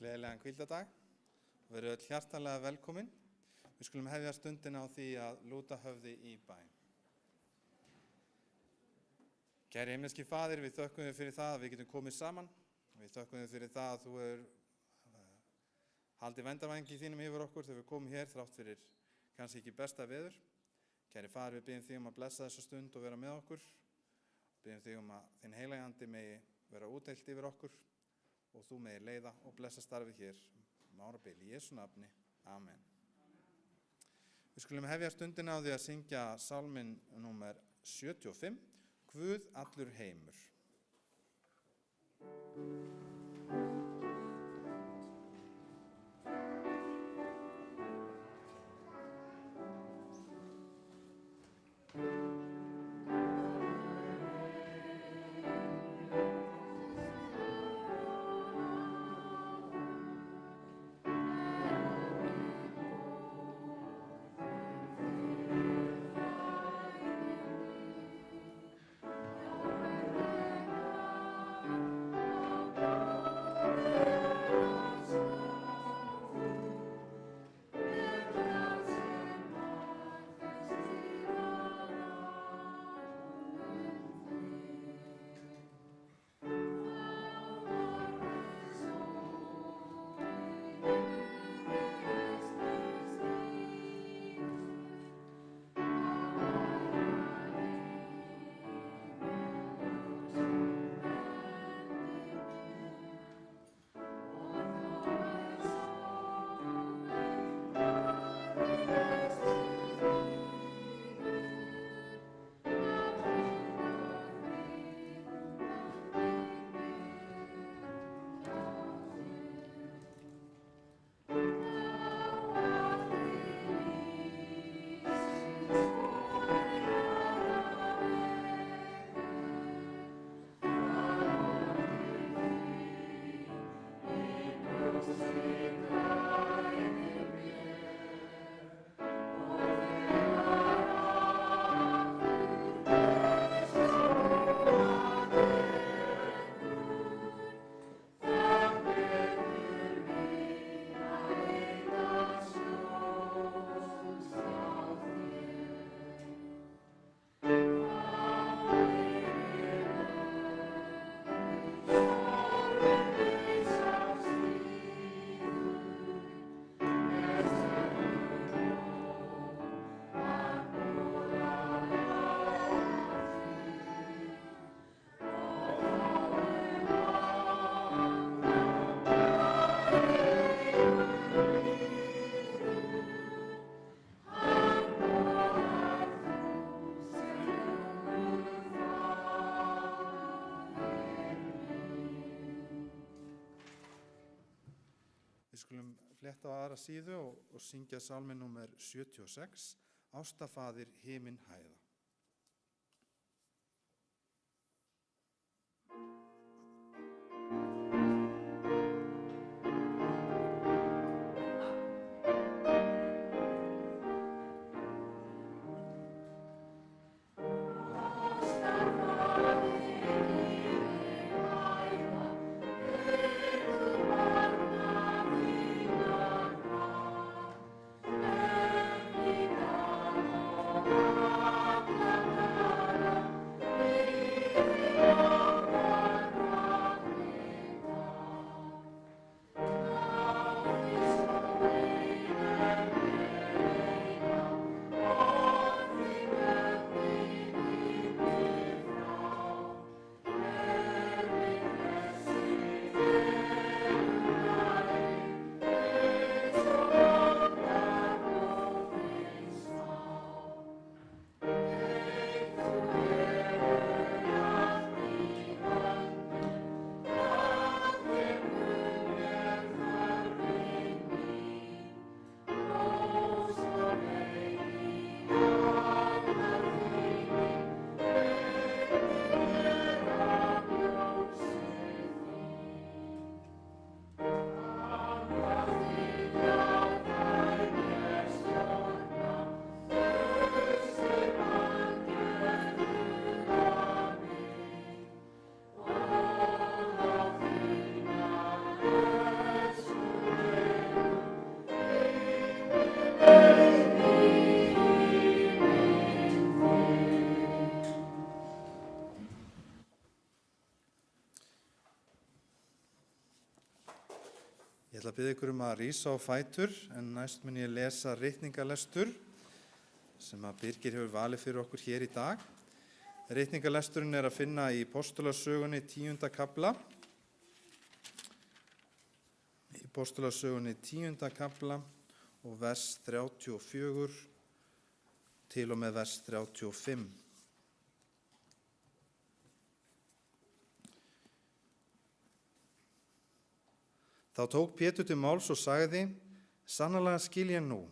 Gleðilegan hvíldardag. Verið öll hjartanlega velkomin. Við skulum hefja stundina á því að lúta höfði í bæn. Kæri himneski Faðir, við þökkum þér fyrir það að við getum komið saman. Við þökkum þér fyrir það að þú hefur haldið verndarvæng í þínum yfir okkur þegar við komum hér þrátt fyrir kannski ekki besta veður. Kæri Faðir, við biðjum þig um að blessa þessa stund og vera með okkur. Biðjum þig um að þinn heilagi andi megi vera útdeilt yfir okkur og þú megi leiða og blessa starfið hér árabil í Jesú nafni. Amen. Við skulum hefja stundina á því að syngja sálminn númer 75, Guð allur heimur. Við skulum fletta á aðra síðu og syngja sálminn númer 76, Ástafaðir himinn hæða. Amen. ætla að biðja ykkur að rísa á fætur, en næst mun ég lesa ritningalestur sem að Birgir hefur valið fyrir okkur hér í dag. Ritningalesturinn að finna í Postulasögunni 10. kafla. Í Postulasögunni 10. kafla og vers 34 til og með vers 35. Þá tók Pétur til máls og sagði: Sannarlega skil ég nú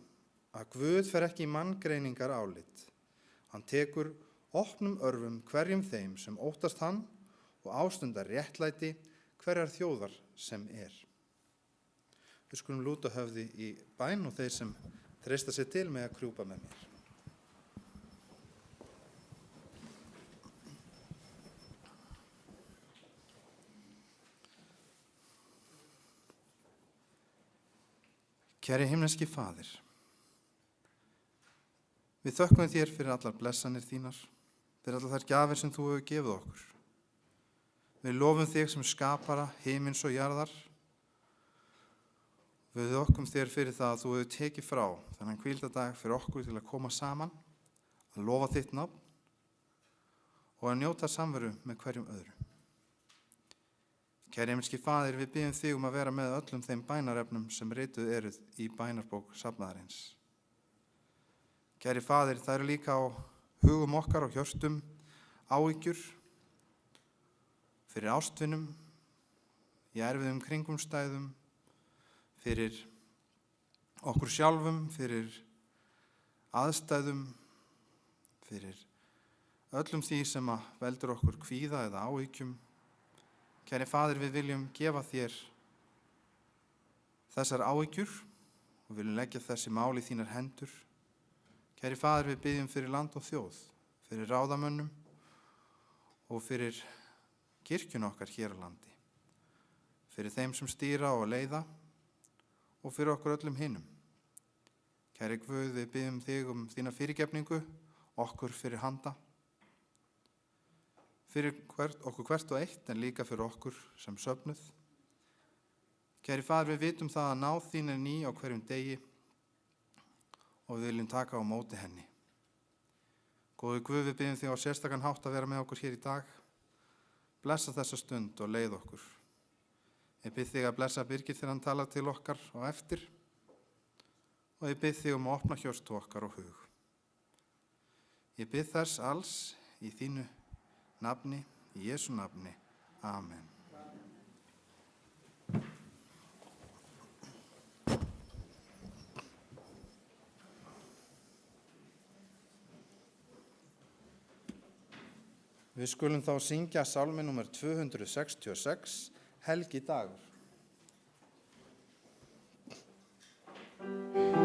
að Guð fer ekki í manngreiningar álit. Hann tekur opnum örvum hverjum þeim sem óttast hann og ástundar réttlæti hverjar þjóðar sem er. Við skulum lúta höfði í bæn og þeir sem treysta sér til með að krjúpa með mér. Kæri himneski Faðir, við þökkum þér fyrir allar blessanir þínar, fyrir allar þær gjafir sem þú hefur gefið okkur. Við lofum þig sem skapara himins og jarðar. Við þökkum þér fyrir það að þú hefur tekið frá þennan hvíldardag fyrir okkur til að koma saman, að lofa þitt nafn og að njóta samveru með hverjum öðru. Kæri himneski Faðir, við biðjum þig að vera með öllum þeim bænarefnum sem rituð eruð í bænarbók safnaðarins. Kæri Faðir, það eru líka á hugum okkar og hjörtum áhyggjur fyrir ástvinum, í erfiðum kringumstæðum, fyrir okkur sjálfum, fyrir aðstæðum, fyrir öllum því sem veldur okkur kvíða eða áhyggjum. Kæri Faðir, við viljum gefa þér þessar áhyggjur og viljum leggja þessi mál í þínar hendur. Kæri Faðir, við biðjum fyrir land og þjóð, fyrir ráðamönnum og fyrir kirkjun okkar hér á landi, fyrir þeim sem stýra og leiða og fyrir okkur öllum hinum. Kæri Guð, við biðjum þig þína fyrirgefningu, okkur fyrir handa, fyrir okkur hvert og eitt, en líka fyrir okkur sem söfnuð. Kæri Faðir, við vitum það að náð þín er ný á hverjum degi og við viljum taka á móti henni. Góði Guð, við biðjum þig á sérstakan hátt að vera með okkur hér í dag. Blessa þessa stund og leið okkur. Ég bið þig að blessa Birgir þegar hann talar til okkar á eftir og ég bið þig að opna hjörtu okkar og hug. Ég bið þess alls í þínu nafni, í Jesú nafni. Amen. Við skulum þá syngja sálmi númer 266, Helgi dagur. Amen.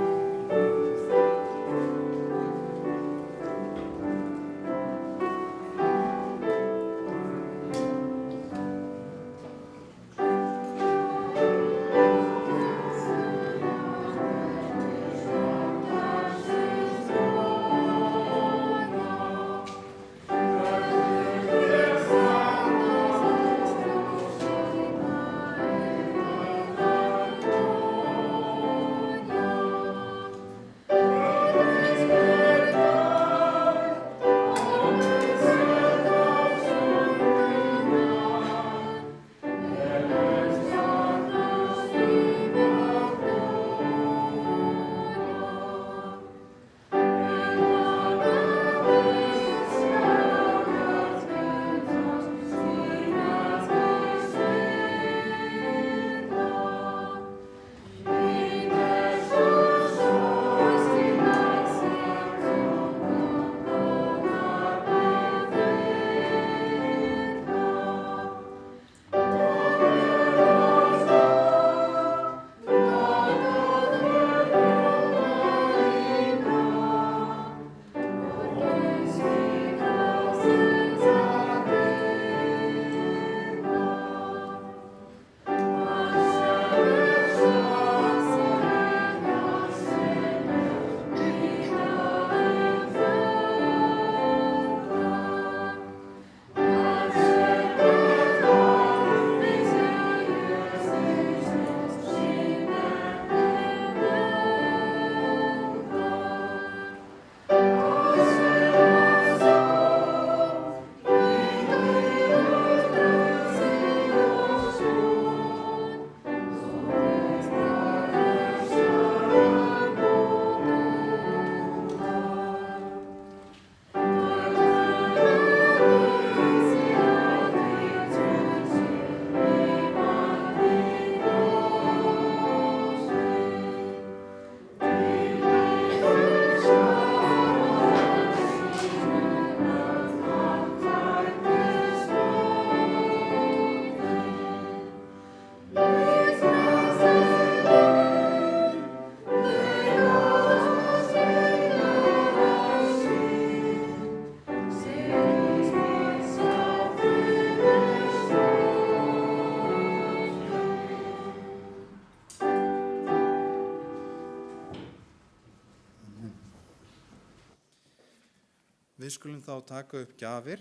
Við skulum þá taka upp gjafir.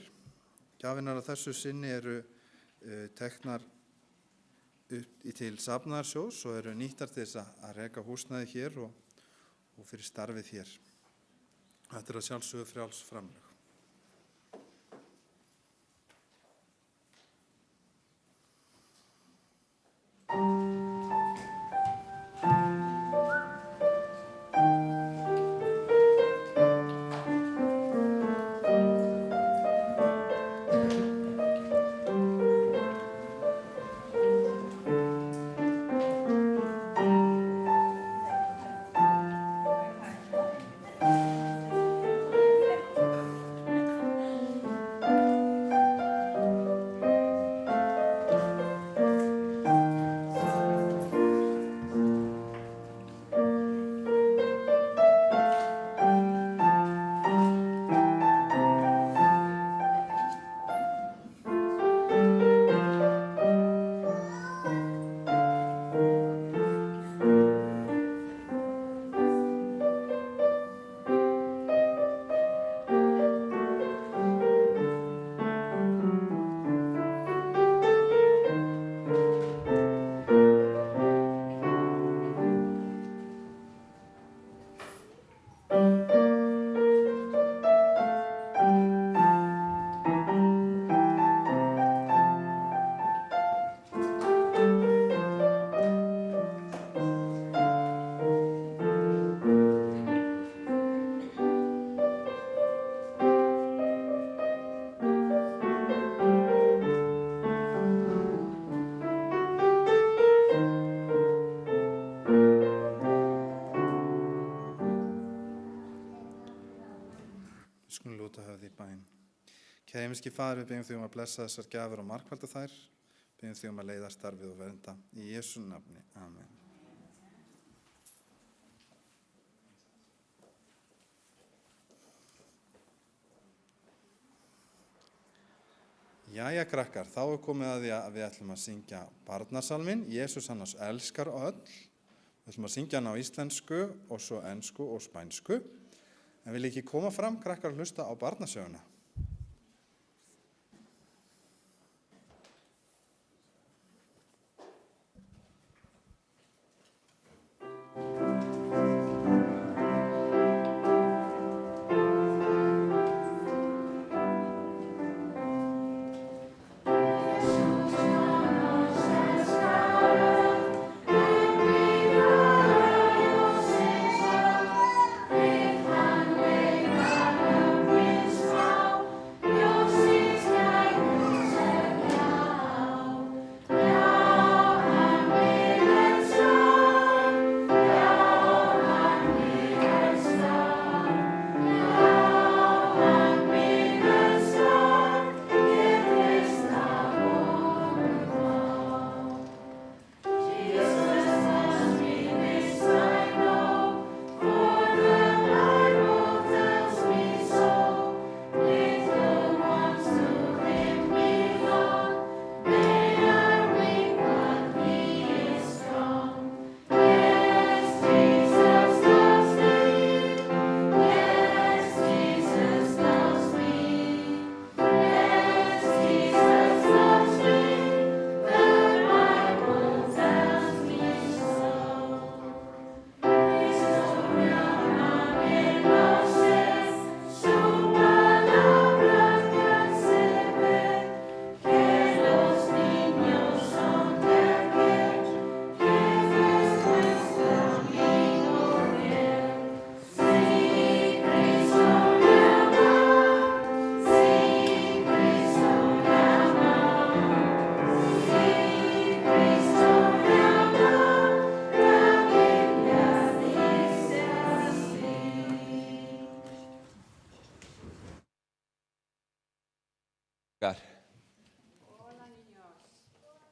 Gjafirnar að þessu sinni eru teknar upp til safnaðarsjóðs og eru nýttar til þess að reka húsnæði hér og fyrir starfið hér. Þetta er að sjálfsögðu frjáls framlög. Kæri himneski Faðir, við byggjum þig að blessa þessar gjafir og margfalda þær. Byggjum þig að leiða starfið og vernda. Í Jesú nafni. Amen. Jæja, krakkar, þá er komið að því að við ætlum að syngja barnasalminn. Jesús hann oss elskar öll. Við ætlum að syngja hann á íslensku og svo ensku og spænsku. En vil ekki koma fram, krakkar, að hlusta á barnasöguna?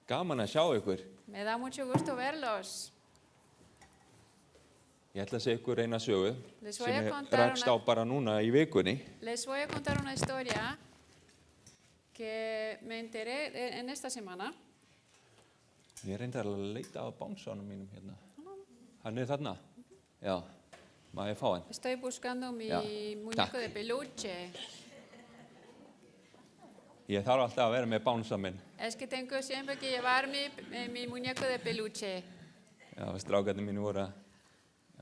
Gaman að sjá ykkur. Me da mucho gusto verlos. Ég ætla að segja ykkur eina sögu Les sem voy a ég contar rakst á bara núna í vikunni. Les voy a contar una historia que me enteré en esta semana. Ég reyndi að leita á bánsanum mínum hérna. Hann er þarna. Já, má ég fá hann? Estoy buscando mi Ya, muñeco tack. de peluche. Ég þarf alltaf að vera með bánsa minn. Es que tengo siempre que llevar mi muñeco de peluche. Já, strákarnir mínu voru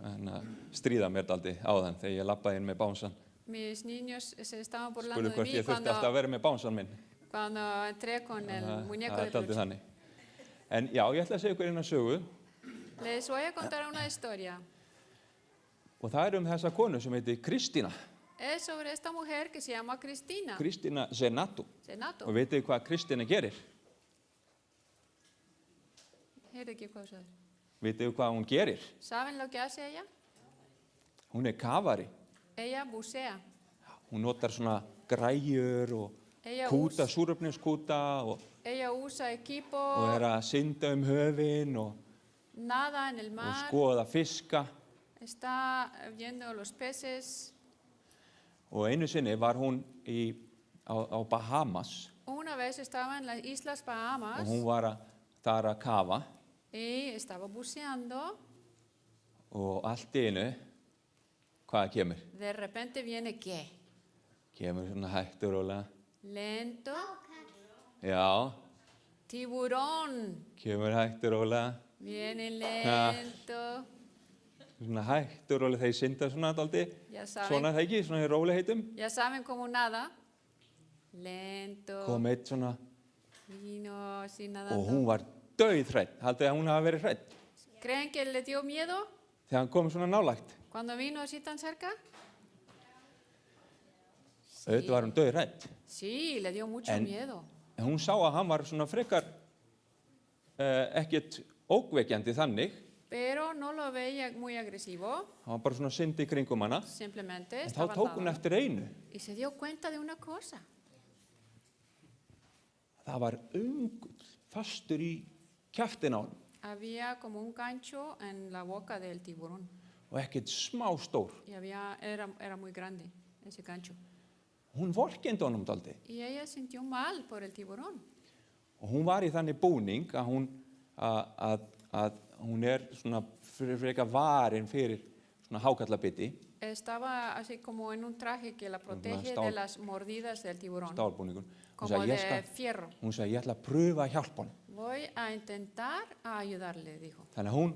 að stríða mér daldi áðan þegar ég labbaði inn með bánsan. Mis niños se estaban burlando Spurðu de hvort mí ég þurfti alltaf að vera með bánsan minn. cuando entré con el muñeco Það de er daldi peluche. þannig. En já, ég ætla að segja ykkur eina sögu Les voy a contar una historia. og það er þessa konu sem heitir Kristína. Es sobre esta mujer que se llama Cristina Kristína Zenato. Zenato. Og veitu hvað Kristína gerir? Heyrðu ekki hvað þú sagðir. Veitu hvað hún gerir? ¿Saben lo que hace ella? Hún er kafari. Ella bucea. Hún notar svona græjur og Ella kúta, súrefniskúta og Ella usa equipo, er að synda höfin og nada en el mar, skoða fiska. está viendo los peces. Og einu sinni var hún á Bahamas Una vez estaba en las Islas og Bahamas hún var þar að kafa y estaba buceando. og allt í einu, hvað kemur? De repente viene ¿qué? Kemur svona hægt og rólega. Lento. Já, Tiburón. kemur hægt og rólega. Viene lento. Svona hægt og rólega þeir synda svona daldi. Ya saben, Svona það ekki, svona í rólegheitum. ya saben cómo nada. Lento. Kom eitt svona Vino así og nadando. hún var dauðhrædd. Haldið að hún hafi verið hrædd ¿Creen que le dio miedo þegar hann kom svona nálægt. cuando vino así tan cerca? Auðvitað var hún dauðhrædd. Sí, le dio mucho En- miedo. En hún sá að hann var svona frekar ekkert ógvekjandi þannig. Pero no lo veía muy agresivo, Hann var bara svona syndi í kringum hana. simplemente En þá estaba tók hún andando. eftir einu. Y se dio cuenta de una cosa. Það var ungull fastur í kjaftin á hann Había como un gancho en la boca del tiburón og ekkert smá stór. y era muy grande ese gancho. Hún vorkenndi honum daldi. Y ella sintió mal por el tiburón. Og hún var í þannig búning að hún er svona frekar varin fyrir svona hákallabiti, Estaba así como en un traje que la protege stál- de las mordidas del tiburón, stálbúningun. Hún como sagði, de fierro. hún sagði, ég ætla að pröfa að hjálpa honum. Voy a intentar a ayudarle, dijo. Þannig að hún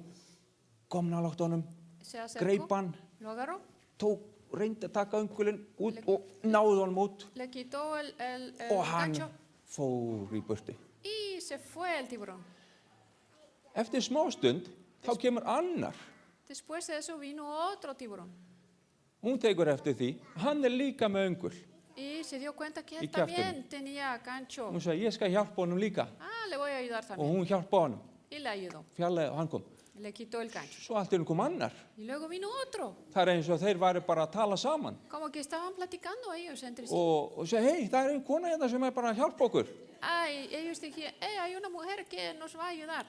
kom nálægt honum, Se greip acercó, hann, lo agarró, reyndi að taka öngulinn út og náði honum út le quitó el og hann gancho fór í burti. y se fue el tiburón. Eftir smástund þá kemur annar. Después de eso vino otro tiburón Hún tekur eftir því, hann er líka með öngul. y se dio cuenta que Y él también tenía gancho. Hún sagði, ég skal hjálpa honum líka. Ah, le voy a ayudar Og también. hún hjálpa honum, Y le ayudó. fjarlæði og hann kom. Le quitó el gancho. Svo allt í einu kom annar. Y luego vino otro. Það er eins og þeir væri bara að tala saman. Como que estaban platicando ellos entre sí. Og sagði, hei, það er einn kona hérna sem er bara að hjálpa okkur. Y ellos dijeron, hay una mujer que nos va a ayudar.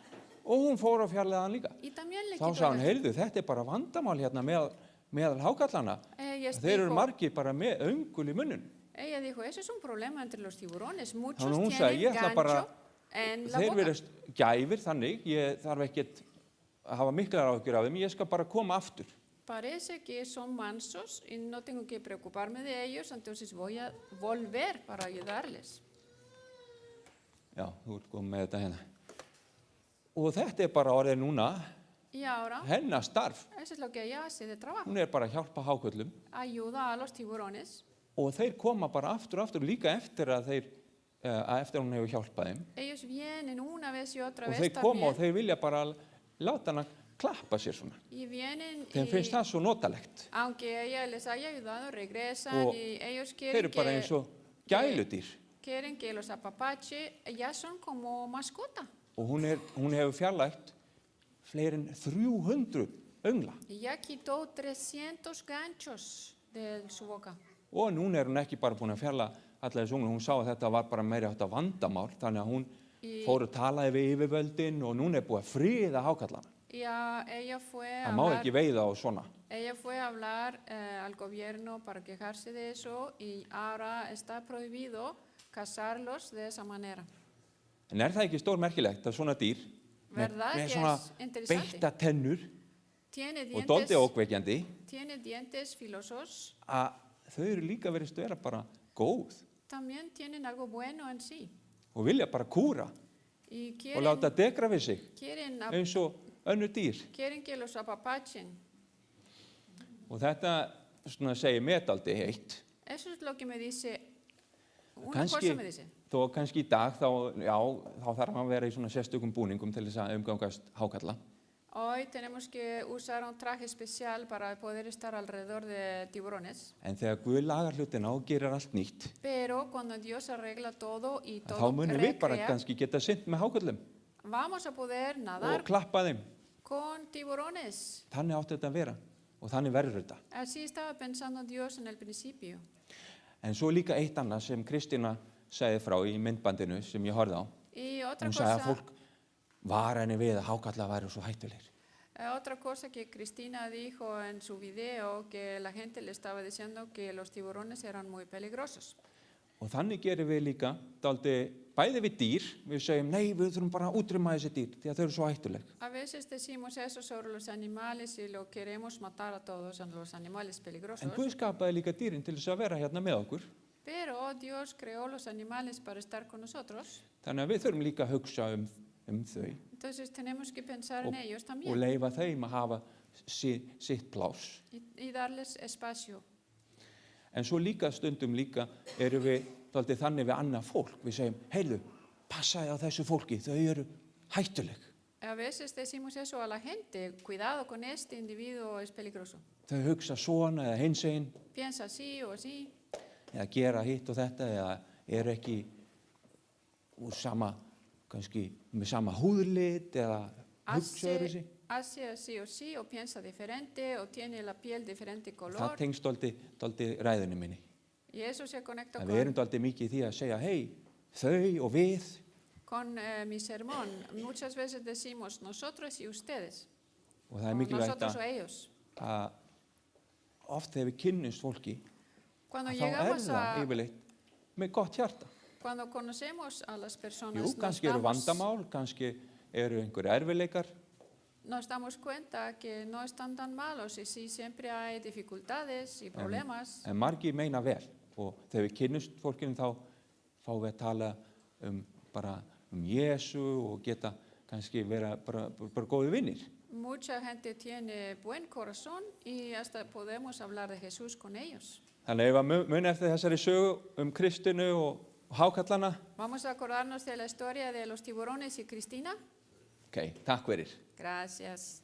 Og hún fór að fjarlæði hann líka. Y también le Þá quitó sagði hann, el gancho. heyrðu, þetta er bara vandamál hérna meðal hákallana. Ellos Þeir eru dijo- margir bara með öngul í munnun. Ella dijo, eso es un problema entre los tiburones. Muchos Þannig að hún tienen sagði, ég ætla gancho bara, en la þeir boca. verðast gæfir þannig, ég þarf ekkert að hafa miklar áhyggjur af þeim, ég skal bara koma aftur. Parece que son mansos y no tengo que preocuparme de ellos, entonces voy a volver para ayudarles. Já, þú ert komið með þetta hérna. Og þetta er bara orðið núna, Y ahora, hennar starf. eso es lo que ella hace de trabajo. Hún er bara að hjálpa háköllum Ayuda a los tiburones. og þeir koma bara aftur líka eftir að eftir hún hefur hjálpað þeim. Ellos vienen una vez y otra Og vez þeir koma og también. þeir vilja bara láta hana klappa sér svona. Y vienen Þeim finnst y, það svo notalegt. aunque ella les haya ayudado, regresan Og y ellos Þeir eru bara eins og gæludýr. quieren que los apapache, ya son como mascota. Og hún hefur fjarlægt fleiri en 300 öngla. Y ya quitó 300 ganchos de su boca. Og núna er hún ekki bara búin að fjarlæga alla þessu öngla. Hún sá að þetta var bara meiri átt vandamál. Þannig að hún fór að talaði við yfirvöldin og núna er búið að friða hákallana. Y ella fue a Það má hablar, ekki veiða á svona. ella fue a hablar al gobierno para quejarse de eso y ahora está prohibido cazarlos de esa manera. En er það ekki stórmerkilegt að svona dýr ¿Verdad með que svona es interesante? beitta tennur Tiene og dálítið ókveikjandi tiene dientes filosos að þau eru líka verið vera bara góð también tienen algo bueno en sí og vilja bara kúra y og láta degra við sig quieren, eins og önnur dýr. quieren que los apapachen. Og þetta svona segir mér dálítið heitt. Eso es lo que me dice, una Kannski, cosa me dice. þó kannski í dag þá þarf að vera í svona sérstökum búningum til þess að umgangast hákarla. Hoy tenemos que usar un traje especial para poder estar alrededor de tiburones. En þegar Guð lagar hlutina og gerir allt nýtt, Pero cuando Dios arregla todo y þá todo munum við bara recrea, kannski geta synt með hákarlum vamos a poder nadar og klappa þeim. con tiburones. Þannig átti þetta að vera og þannig verður þetta. Así estaba pensando Dios en el principio. En svo líka eitt annað sem Kristína segði frá í myndbandinu sem ég horfði á. Y otra Hún sagði að cosa, fólk var henni við að hákarlar væru svo hættulegir. otra cosa que Cristina dijo en su video, que la gente le estaba diciendo que los tiburones eran muy peligrosos. Og þannig gerum við líka dálítið bæði við dýr, við segjum nei, við þurfum bara að útrýma þessi dýr því að þau eru svo hættuleg. A veces decimos eso sobre los animales y lo queremos matar a todos, a los animales peligrosos. En Guð skapaði líka dýrin til þess að vera hérna með okkur. Pero Dios creó los animales para estar con nosotros. Þannig að við þurfum líka að hugsa um þau Entonces tenemos que pensar en ellos og también leyfa þeim að hafa sitt pláss. y darles espacio. En svo líka stundum líka erum við dálítið þannig við annað fólk. Við segjum, heyrðu, passaði á þessu fólki, þau eru hættuleg. A veces decimos eso a la gente, cuidado con este individuo, es peligroso. Þau hugsa svona eða hinsegin Piensa así o así, eða gera hitt og þetta eða eru ekki úr sama, kannski með sama húðlit eða hugsa öðruvísi. hace así o sí, o piensa diferente, o tiene la piel diferente Það color. tengst dálítið ræðunni minni. Y eso se conecta En við erum dálítið mikið í því að segja, hei, þau og við. con mi sermón. Muchas veces decimos nosotros y ustedes, Og það o er mikilvægt nosotros o ellos. að oft þegar við kynnumst fólki, Cuando að þá er llegamos það yfirleitt með gott hjarta. cuando conocemos a las personas, Jú, kannski eru vandamál, kannski eru einhver erfiðleikar, nos damos cuenta que no están tan malos y sí, siempre hay dificultades y problemas. en margir meina vel. Og þegar við kynnumst fólkinu þá fáum við að tala bara Jésu og geta kannski vera bara góði vinnir. Mucha gente tiene buen corazón y hasta podemos hablar de Jesús con ellos. Þannig ef að muni eftir þessari sögu Kristinu og hákallana. Vamos a acordarnos de la historia de los tiburones y Cristina. Ok, takk fyrir. Gracias.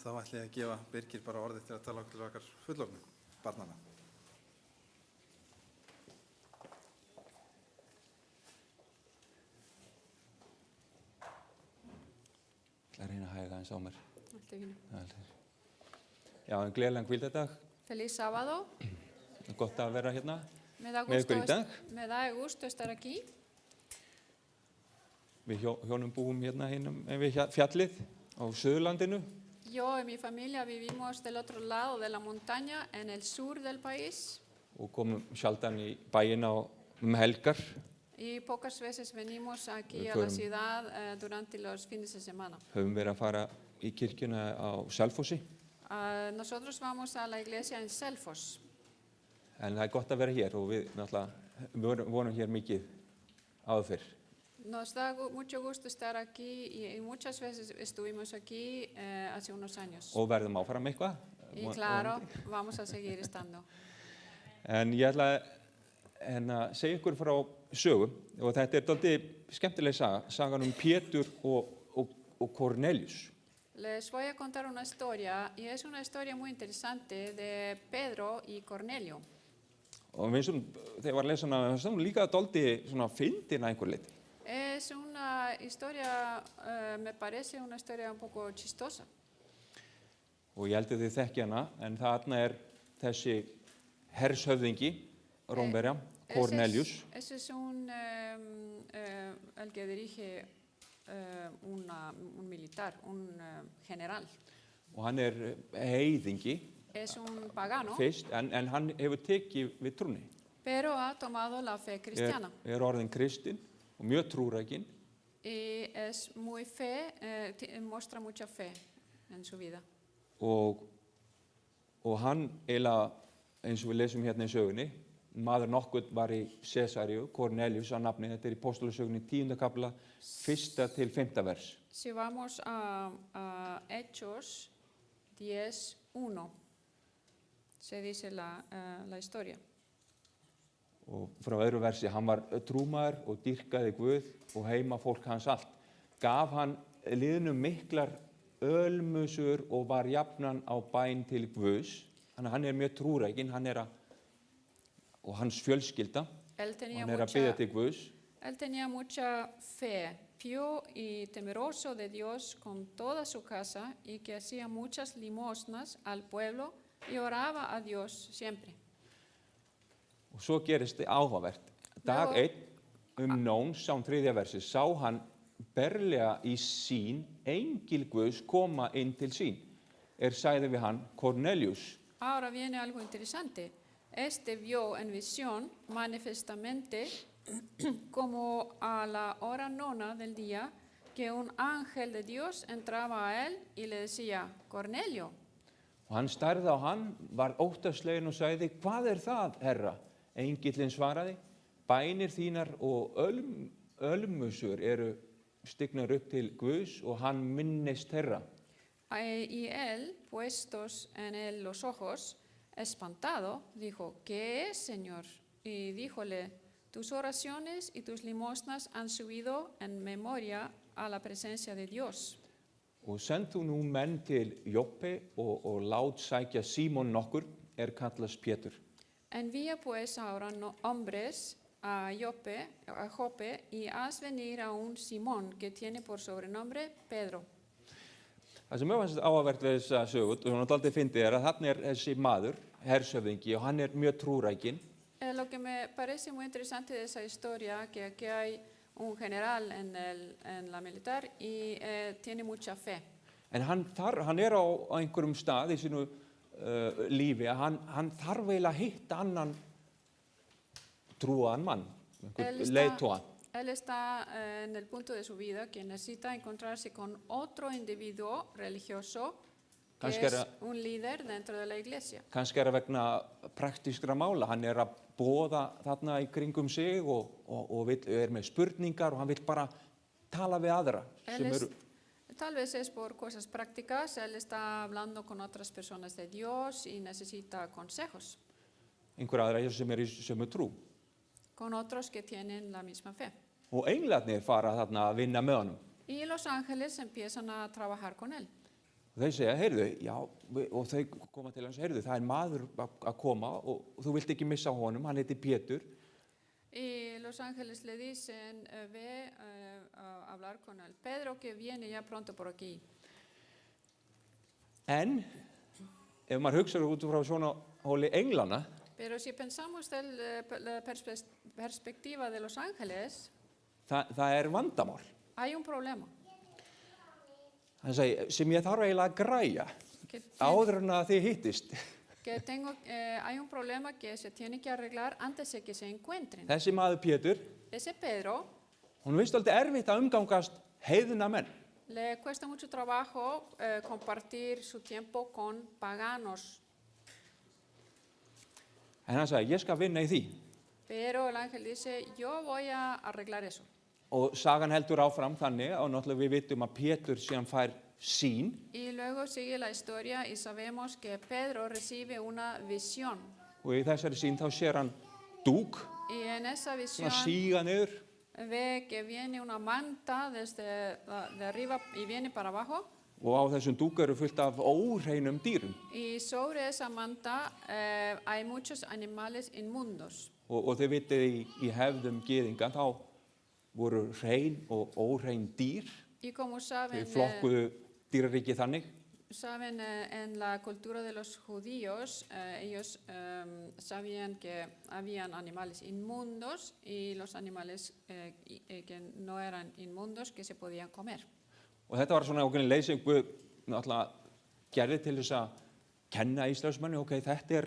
Þá ætla ég að gefa Birgir bara orðið til að tala okkur til okkar fullorðnu, barnana. Ég ætla að reyna að hæga eins á mér. Allt í fínu. Já, en gleðilegan hvíldardag. Feliz sábado. Gott að vera hérna. Me da Með ykkur í dag. gusto estar aquí. Við hjónum búum hérna hinum við fjallið á Suðurlandinu. Yo y mi familia vivimos del otro lado de la montaña, en el sur del país. Og komum sjaldan í bæinn á helgar. Y pocas veces venimos aquí a Fueron- la ciudad durante los fines de semana. Höfum verið að fara í kirkjuna á Selfossi. Nosotros vamos a la iglesia en Selfoss. En það er gott að vera hér og við náttúrulega vorum hér mikið áður fyrr. Nos da mucho gusto estar aquí y muchas veces estuvimos aquí hace unos años. Og verðum áfram eitthvað. Y claro, vamos a seguir estando. En ég ætla að segja ykkur frá sögu og þetta er dálítið skemmtileg saga, sagan Pétur og Cornelius. Les voy a contar una historia y es una historia muy interesante de Pedro y Cornelio. Og þegar ég var að lesa hana, það var líka dálítið svona fyndin að einhver leyti. Es una historia, me parece una historia un poco chistosa. Og ég held að þið þekki hana, en þarna þessi hershöfðingi, Rómverja, Cornelius. Ese es el que dirige un militar, un general. Og hann heiðingi Es un pagano, fyrst, en hann hefur tekið við trúnni. pero ha tomado la fe cristiana orðin kristinn og mjög trúrækin y es muy fe, muestra mucha fe en su vida. og hann eiginlega, eins og við lesum hérna í sögunni, maður nokkuð var í Sesaríu, Cornelius að nafni, þetta í Póstulasögunni 10. kapla, 1. til 5. vers. Si vamos a Hechos 10:1, se dice la historia. Og frá öðru versi, hann var trúmaður og dýrkaði Guð og heima fólk hans allt. Gaf hann liðnum miklar ölmusur og var jafnan á bæn til Guðs. Þannig að hann mjög trúrækinn, og hans fjölskylda, Él hann að biðja til Guðs. Él tenía mucha fe, pío y temeroso de Dios con toda su casa y que hacía muchas limosnas al pueblo y oraba a Dios siempre. Og svo gerist áhugavert. Dag 1 nón, sá 3. versi, sá hann berlega í sín engil Guðs koma inn til sín. Sagði við hann, Cornelius. Ahora viene algo interesante. Este vio en visión manifestamente como a la hora 9 del día que un ángel de Dios entraba a él y le decía, Cornelio. Og hann starði á hann, var óttasleginn og sagði, hvað það, Herra? Engillinn svaraði, bænir þínar og ölmusur stignar upp til Guðs og hann minnist þeirra. Y él, puestos en él los ojos, espantado, dijo, ¿qué es, Señor? Y díjole, tus oraciones y tus limosnas han subido en memoria a la presencia de Dios. Og send þú nú menn til Joppe og lát sækja Símon nokkur, kallast Pétur. Envía pues ahora hombres a Joppe y haz venir a un Simón que tiene por sobrenombre Pedro. Það sem fannst áhugavert við þessa sögu, og hann aldrei fyndið að þarna þessi maður, hershöfðingi, og hann mjög trúrækinn. Lo que me parece muy interesante de esa historia, que aquí hay un general en la militar y tiene mucha fe. En hann á einhverjum stað í sínu lífi að hann þarf eiginlega að hitta annan trúaðan mann, leiðtoga. Él está en el punto de su vida que necesita encontrarse con otro individuo religioso que es un líder dentro de la iglesia. Kannski vegna praktískra mála, hann að boða þarna í kringum sig og með spurningar og hann vill bara tala við aðra Tal vez es por cosas prácticas, él está hablando con otras personas de Dios y necesita consejos. Einhver aðra sem í sömu trú. Con otros que tienen la misma fe. Og englarnir fara þarna að vinna með honum. Y los ángeles empiezan a trabajar con él. Þeir segja, heyrðu, já, og þau koma til hans, heyrðu, það maður að koma og þú vilt ekki missa honum, hann heitir Pétur. Y los ángeles le dicen, ve a hablar con él. Pedro que viene ya pronto por aquí. En, ef maður hugsar út frá svona hóli englana, pero si pensamos de la perspectiva de los ángeles, það vandamál. Hay un problema. Hann segi, sem ég þarf eiginlega að græja, áður en að þið hittist. Hay un problema que se tiene que arreglar antes de que se encuentren. Þessi maður Pétur, Ese Pedro, hún vist aldrei erfitt að umgangast heiðna menn. Le cuesta mucho trabajo compartir su tiempo con paganos. En hann sagði, ég skal vinna í því. Pero el ángel dice, yo voy a arreglar eso. Og sagan heldur áfram þannig, og náttúrulega við vitum að Pétur síðan fær sýn. Y luego sigue la historia y sabemos que Pedro recibe una visión. Og í þessari sýn þá sér hann dúk, Y en esa visión síga niður. ve que viene una manta desde de arriba y viene para abajo. Og á þessum dúk fullt af óhreinum dýrum. Y sobre esa manta hay muchos animales inmundos. Og þið vitið í hefðum gyðinga þá voru hrein og óhrein dýr. Y como saben, Þau flokkuðu dýraríkið þannig. Saben, en la cultura de los judíos, ellos sabían que habían animales inmundos y los animales que no eran inmundos que se podían comer. Og þetta var svona ákveðin leið sem Guð náttúrulega gerði til þess að kenna Ísraelsmenni, ok, þetta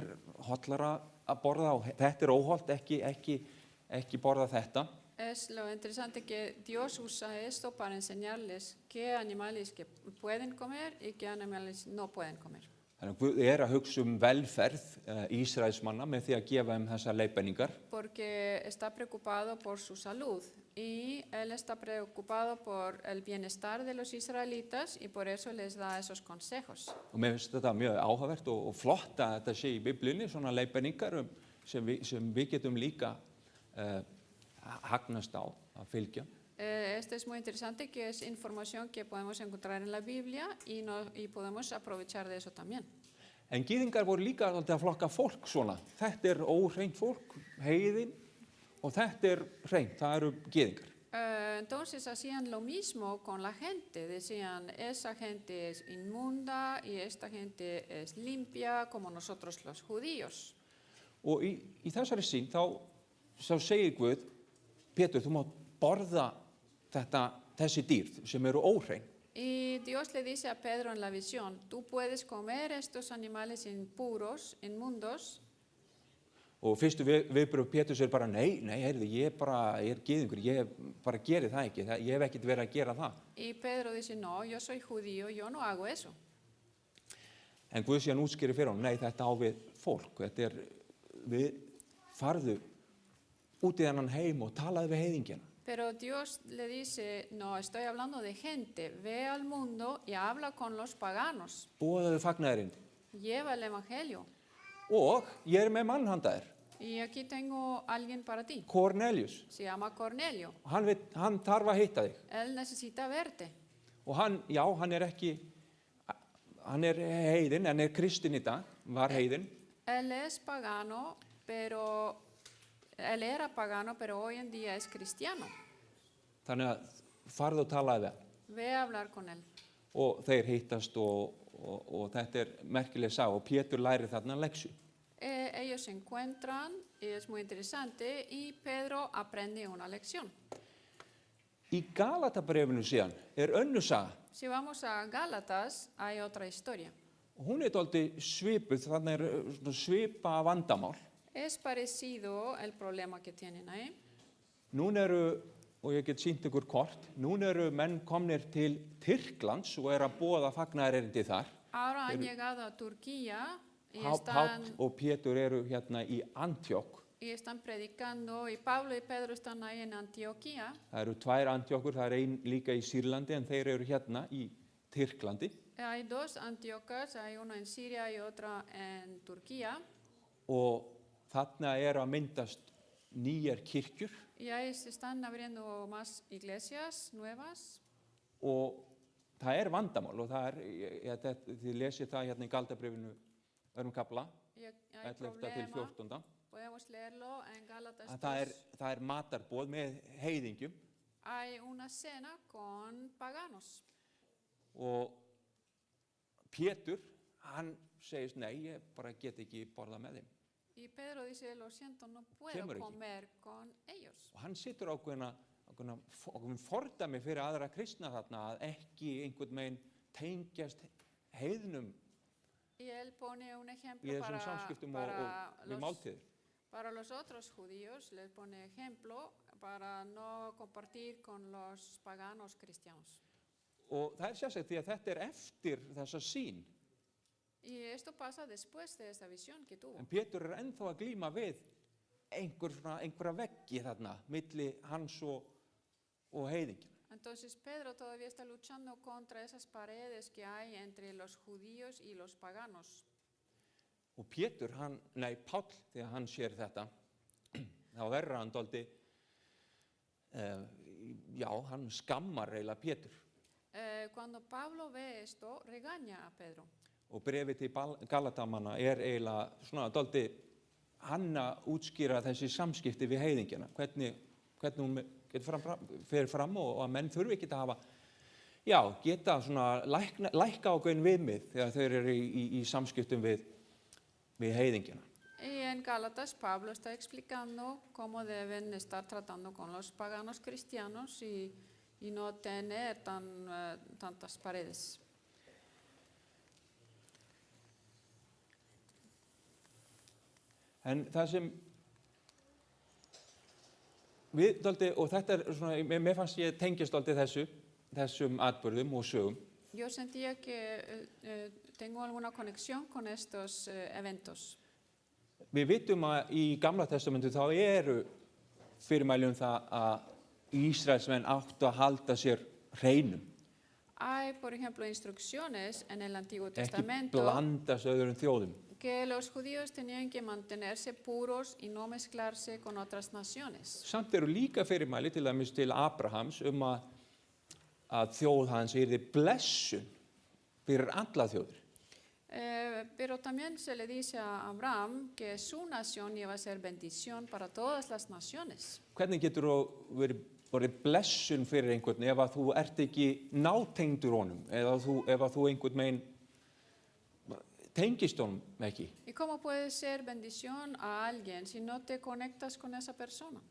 hollara að borða og þetta óhollt, ekki borða þetta. Es lo interesante que Dios usa esto para enseñarles qué animales que pueden comer y qué animales no pueden comer. Þannig að Guð að hugsa velferð Ísraelsmanna með því að gefa þessar leiðbeiningar. Porque está preocupado por su salud y él está preocupado por el bienestar de los israelitas y por eso les da esos consejos. Og mér finnst þetta mjög áhugavert og flott að þetta sé í Biblíunni, svona leiðbeiningar sem við getum líka hagnast á að fylgja. Esto es muy interesante, que es información que podemos encontrar en la Biblia y podemos aprovechar de eso también. En gyðingar voru líka að flokka fólk svona. Þetta óhreint fólk, heiðin, og þetta hreint, það eru gyðingar. Entonces hacían lo mismo con la gente, decían, esa gente es inmunda y esta gente es limpia como nosotros los judíos. Og í þessari sýn þá segir Guð, Pétur, þú mátt borða þessi dýr sem eru óhrein. Y Dios le dice a Pedro en la visión, tú puedes comer estos animales impuros, inmundos. Og fyrstu viðbrögð Péturs bara, nei, heyrðu, ég gyðingur, ég bara geri það ekki, ég hef ekkert verið að gera það. Y Pedro dice, no, yo soy judío, yo no hago eso. En Guð síðan útskýrir fyrir honum, nei, þetta á við fólk, við farðu út í þennan heim og talaðu við heiðingjana. Pero Dios le dice, no, estoy hablando de gente, ve al mundo y habla con los paganos. Boðaðu fagnaðarerindi. Lleva el evangelio. Og ég með mann handa þér. Y aquí tengo alguien para ti. Cornelius. Se llama Cornelio. Hann þarf að hitta þig. Él necesita verte. Og hann heiðinn, en kristinn í dag, var heiðinn. Él es pagano, pero él era pagano, pero hoy en día es cristiano. Þannig að farðu og talaðu við hann. Ve a hablar con él. Og þeir hittast og þetta merkileg saga og Pétur lærir þarna leksju. Ellos se encuentran y es muy interesante y Pedro aprende una lección. Í Galatabréfinu síðan önnur saga. Si vamos a Gálatas, hay otra historia. Hún dálítið svipuð, þarna svipa vandamál. Es parecido el problema que tienen ahí. Núna og ég get sýnt ykkur kort, núna menn komnir til Tyrklands og að boða fagnaðarerindi þar. Ahora han llegado a Turquía y Páll og Pétur hérna í Antíok. Y están predicando, y Pablo y Pedro están ahí en Antioquía. Það tvær Antíokur, það ein líka í Sýrlandi, en þeir hérna í Tyrklandi. Hay dos Antíocas, hay una en Siria y otra en Turquía. Og þarna að myndast nýjar kirkjur. Y ahí se están abriendo más iglesias nuevas. Og það vandamál, og þið lesið það hérna í Galatabréfinu kafla, 11 til 14. Podemos leerlo en Gálatas 2. Það matarboð með heiðingjum. Hay una cena con paganos. Og Pétur, hann segist, nei, ég bara get ekki borða með þeim. Y Pedro dice, lo siento, no puedo comer con ellos. Og hann situr ákveðna fordæmi fyrir aðra kristna þarna að ekki einhvern veginn tengjast heiðnum y él pone un ejemplo í þessum samskiptum og við máltíðir. Para los otros judíos les pone ejemplo para no compartir con los paganos cristianos. Og það sérstaklega því að þetta eftir þessa sýn. Y esto pasa después de esta visión que tuvo. En Pétur ennþá að glíma við einhverja veggi þarna milli hans og heiðinginn. Entonces Pedro todavía está luchando contra esas paredes que hay entre los judíos y los paganos. Og Pétur, Páll, þegar hann sér þetta, þá verður hann dálítið, hann skammar eiginlega Pétur. Cuando Pablo ve esto, regaña a Pedro. Og brefið til Galatamanna eiginlega svona dálítið hann að útskýra þessi samskipti við heiðingjana, hvernig hún fer fram og að menn þurfi ekki að hafa, geta svona lækka ákveðin viðmið þegar þeir eru í samskiptum við heiðingjana. Y en Gálatas Pablo está explicando cómo deben estar tratando con los paganos cristianos y no tener tantas paredes. En það sem við daldi, og þetta svona, mér fannst ég tengjast daldi þessum atburðum og sögum. Yo sentía que tengo alguna conexión con estos eventos. Við vitum að í Gamla testamentu þá eru fyrirmæli það að Ísraelsmenn áttu að halda sér hreinum. Hay, por ejemplo, instrucciones en el Antiguo Ekki Testamento blandast öðrum þjóðum. que los judíos tenían que mantenerse puros y no mezclarse con otras naciones. Samt eru líka fyrirmæli til dæmis til Abrahams að þjóð hans yrði blessun fyrir alla þjóðir. Pero también se le dice a Abraham que su nación iba a ser bendición para todas las naciones. Hvernig getur þú verið blessun fyrir einhvern ef að þú ert ekki nátengdur honum eða ef að þú einhvern megin tengist honum ekki? ¿Y cómo puedes ser bendición a alguien si no te conectas con esa persona?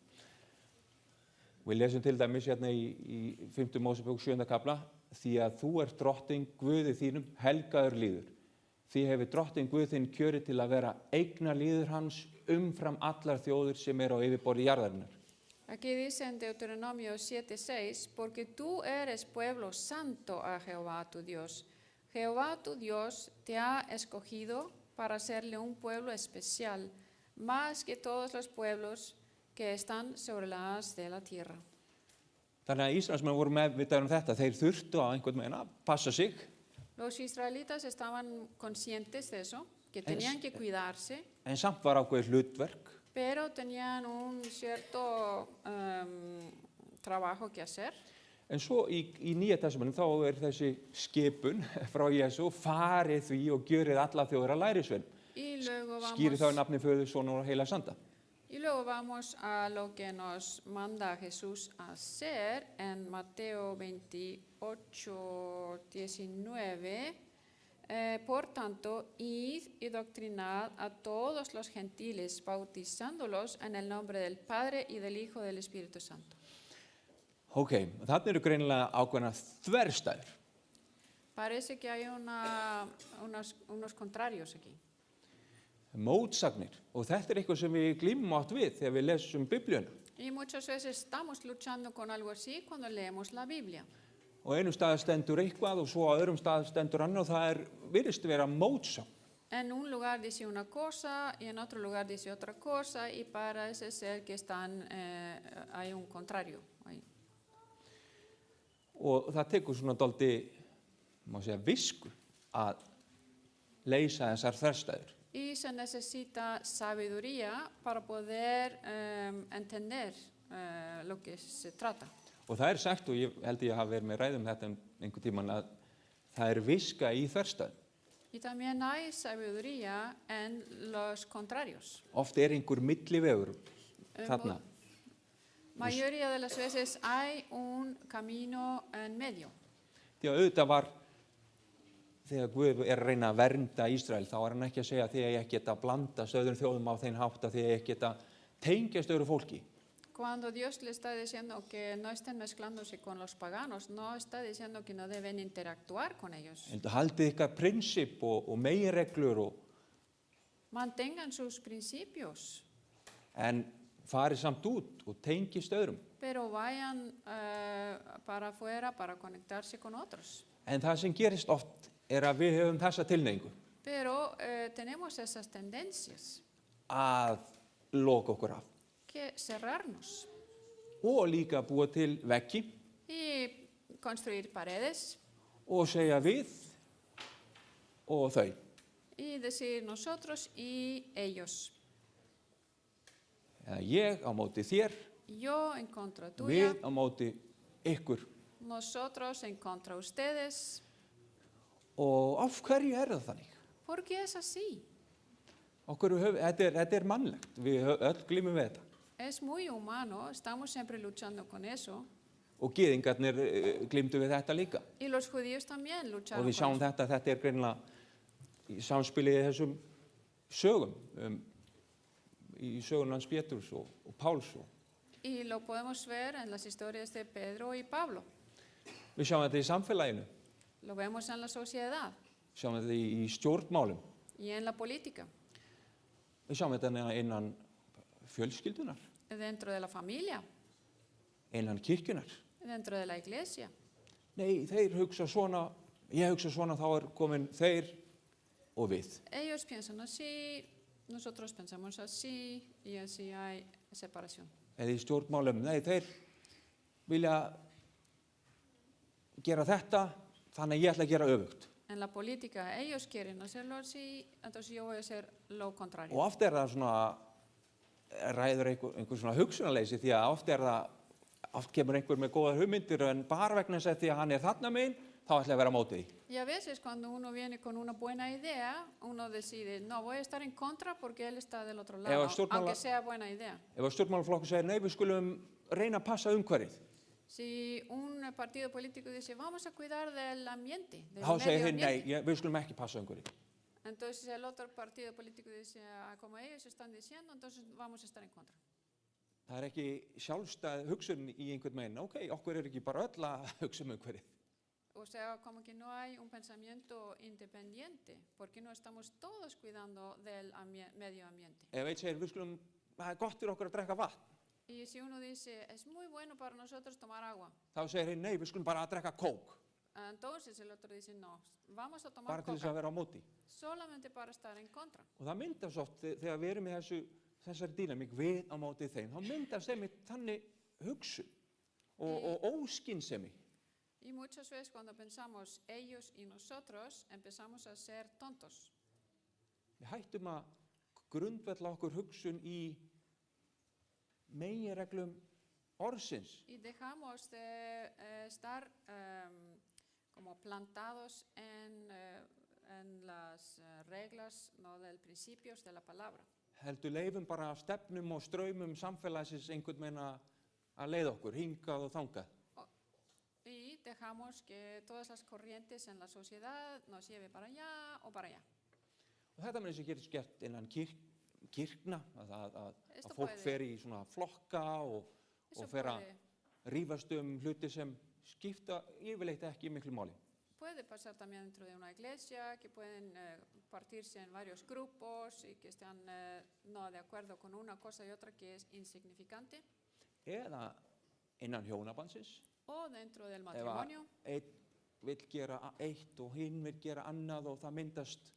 Við lesum til dæmis hérna í 5. Mósebók 7. kafla: því að þú ert drottinn Guði þínum helgaður lýður. Því hefur drottinn Guð þinn kjörið til að vera eignarlýður hans umfram allar þjóðir sem eru á yfirborði jarðarinnar. Aquí dice en Deuteronomio 7:6, porque tú eres pueblo santo a Jehová tu Dios. Jehová tu Dios te ha escogido para hacerle un pueblo especial, más que todos los pueblos que están sobre la haz de la tierra. Þannig að Ísraelsmenn voru meðvitaðir þetta, þeir þurftu á einhvern veginn að passa sig. Los israelitas estaban conscientes de eso, que tenían que cuidarse, En samt var ákveðið hlutverk. pero tenían un cierto trabajo que hacer. En svo í Nýja testamentinu þá þessi skipun frá Jesú: farið því og gjörið alla þjóðir að lærisvein. Y luego Skýrið þá í nafni Föður, Sonar og Heilags Anda. Y luego vamos a lo que nos manda Jesús a hacer en Mateo 28:19. Por tanto, id y doctrinad a todos los gentiles, bautizándolos en el nombre del Padre y del Hijo y del Espíritu Santo. Ok, þarna eru greinilega ákveðna þverstæður. Parece que hay unos contrarios aquí. Mótsagnir, og þetta eitthvað sem við glímum átt við þegar við lesum Biblíuna. Y muchas veces estamos luchando con algo así cuando leemos la Biblia. Og einum stað stendur eitthvað og svo á öðrum stað stendur annar og það virðist vera mótsagn. En un lugar dice una cosa y en otro lugar dice otra cosa y parece ser que hay un contrario ahí. Og það tekur svona dálítið, má segja, visku að leysa þessar þverstæður. Y se necesita sabiduría para poder entender lo que se trata. Og það sagt, og ég held ég hafi verið með ræðum þetta einhvern tímann, að það viska í þverstæðum. Y también hay sabiduría en los contrarios. Oft einhver millivegur þarna. Mayoría de las veces hay un camino en medio. Því að auðvitað var, þegar Guð að reyna að vernda Ísrael, þá hann ekki að segja því að ég geta blandast öðrum þjóðum á þeim hátt, því að ég geta tengjast öðru fólki. Cuando Dios le está diciendo que no estén mezclándose con los paganos, no está diciendo que no deben interactuar con ellos. Haldið ykkar prinsip og meginreglur Mantengan sus principios. En farið samt út og tengist öðrum. Pero vayan para afuera para conectarse con otros. En það sem gerist oft að við höfum þessa tilhneigingu. Pero tenemos esas tendencias. Að loka okkur af. Que cerrarnos. Og líka búa til veggi. Y construir paredes. Og segja við og þau. Y decir nosotros y ellos. Ég á móti þér. Yo en contra tuya. Við á móti ykkur. Nosotros en contra ustedes. Og af hverju það þannig? ¿Por qué es así? Þetta mannlegt. Við öll glímum við þetta. Es muy humano, estamos siempre luchando con eso. Og gyðingarnir glímdu við þetta líka. Y los judíos también lucharon Og við sjáum con eso. þetta greinilega í samspili í þessum sögum, í sögun hans Péturs og Páls. Y lo podemos ver en las historias de Pedro y Pablo. Við sjáum þetta í samfélaginu, Lo vemos en la sociedad sjáum þetta í stjórnmálum. y en la política. Við sjáum þetta innan fjölskyldunar, dentro de la familia, innan kirkjunar. dentro de la iglesia. Nei, þeir hugsa svona, ég hugsa svona, þá komin þeir og við. Ellos piensan así, nosotros pensamos así y así hay separación. Eða í stjórnmálum, nei, þeir vilja gera þetta, þannig ég ætla að gera öfugt. En la política, ellos quieren hacerlo así, entonces yo voy a hacer lo contrario. Og oft það svona, ræður einhver svona hugsunarleysi því að oft kemur einhver með góðar hugmyndir en bara vegna þess að því að hann þarna megin, þá ætla ég að vera á móti því. Y a veces cuando uno viene con una buena idea, uno decide, no, voy a estar en contra porque él está del otro lado, aunque sea buena idea. Ef stjórnmálaflokkur segir, nei, við skulum reyna að passa umhverfið. Si un partido político dice, vamos a cuidar del ambiente, del Þá segir medio hinn, nei, ambiente. við skulum ekki passa umhverfið. Entonces el otro partido político dice, como ellos están diciendo, entonces vamos a estar en contra. Það ekki sjálfstæð hugsun í einhvern meginn, ok, okkur ekki bara öll að hugsa umhverfið. O sea, como que no hay un pensamiento independiente, porque no estamos todos cuidando del medio ambiente. Ef einn segir, við skulum, það gott fyrir okkur að drekka vatn, Y si uno dice, es muy bueno para nosotros tomar agua, þá segir hinn, nei, við skulum bara að drekka kók, entonces el otro dice, no, vamos a tomar bara til þess coca, að vera á móti. solamente para estar en contra. Og það myndast oft þegar við erum í þessari dýnamík við á móti þeim, þá myndast þeim þannig hugsun og óskynsemi. Y muchas veces cuando pensamos ellos y nosotros, empezamos a ser tontos. Við hættum að grundvalla okkur hugsun í meginreglum orðsins. Y dejamos de estar como plantados en las reglas, no, del principios de la palabra. Heldur leifum bara stefnum og straumum samfélagsins einhvern veginn að leiða okkur, hingað og þangað. Y dejamos que todas las corrientes en la sociedad nos lleve para allá o para allá. Og þetta með þessi gerist gert innan kirkna, að Esto fólk puede- fer í svona flokka og Eso fer að puede, rífast hluti sem skipta yfirleitt ekki miklu máli. puede pasar también dentro de una iglesia, que pueden partirse en varios grupos y que están no de acuerdo con una cosa y otra que es insignificante, Eða innan hjónabandsins, o dentro del ef matrimonio. einn vill gera eitt og hinn vill gera annað og það myndast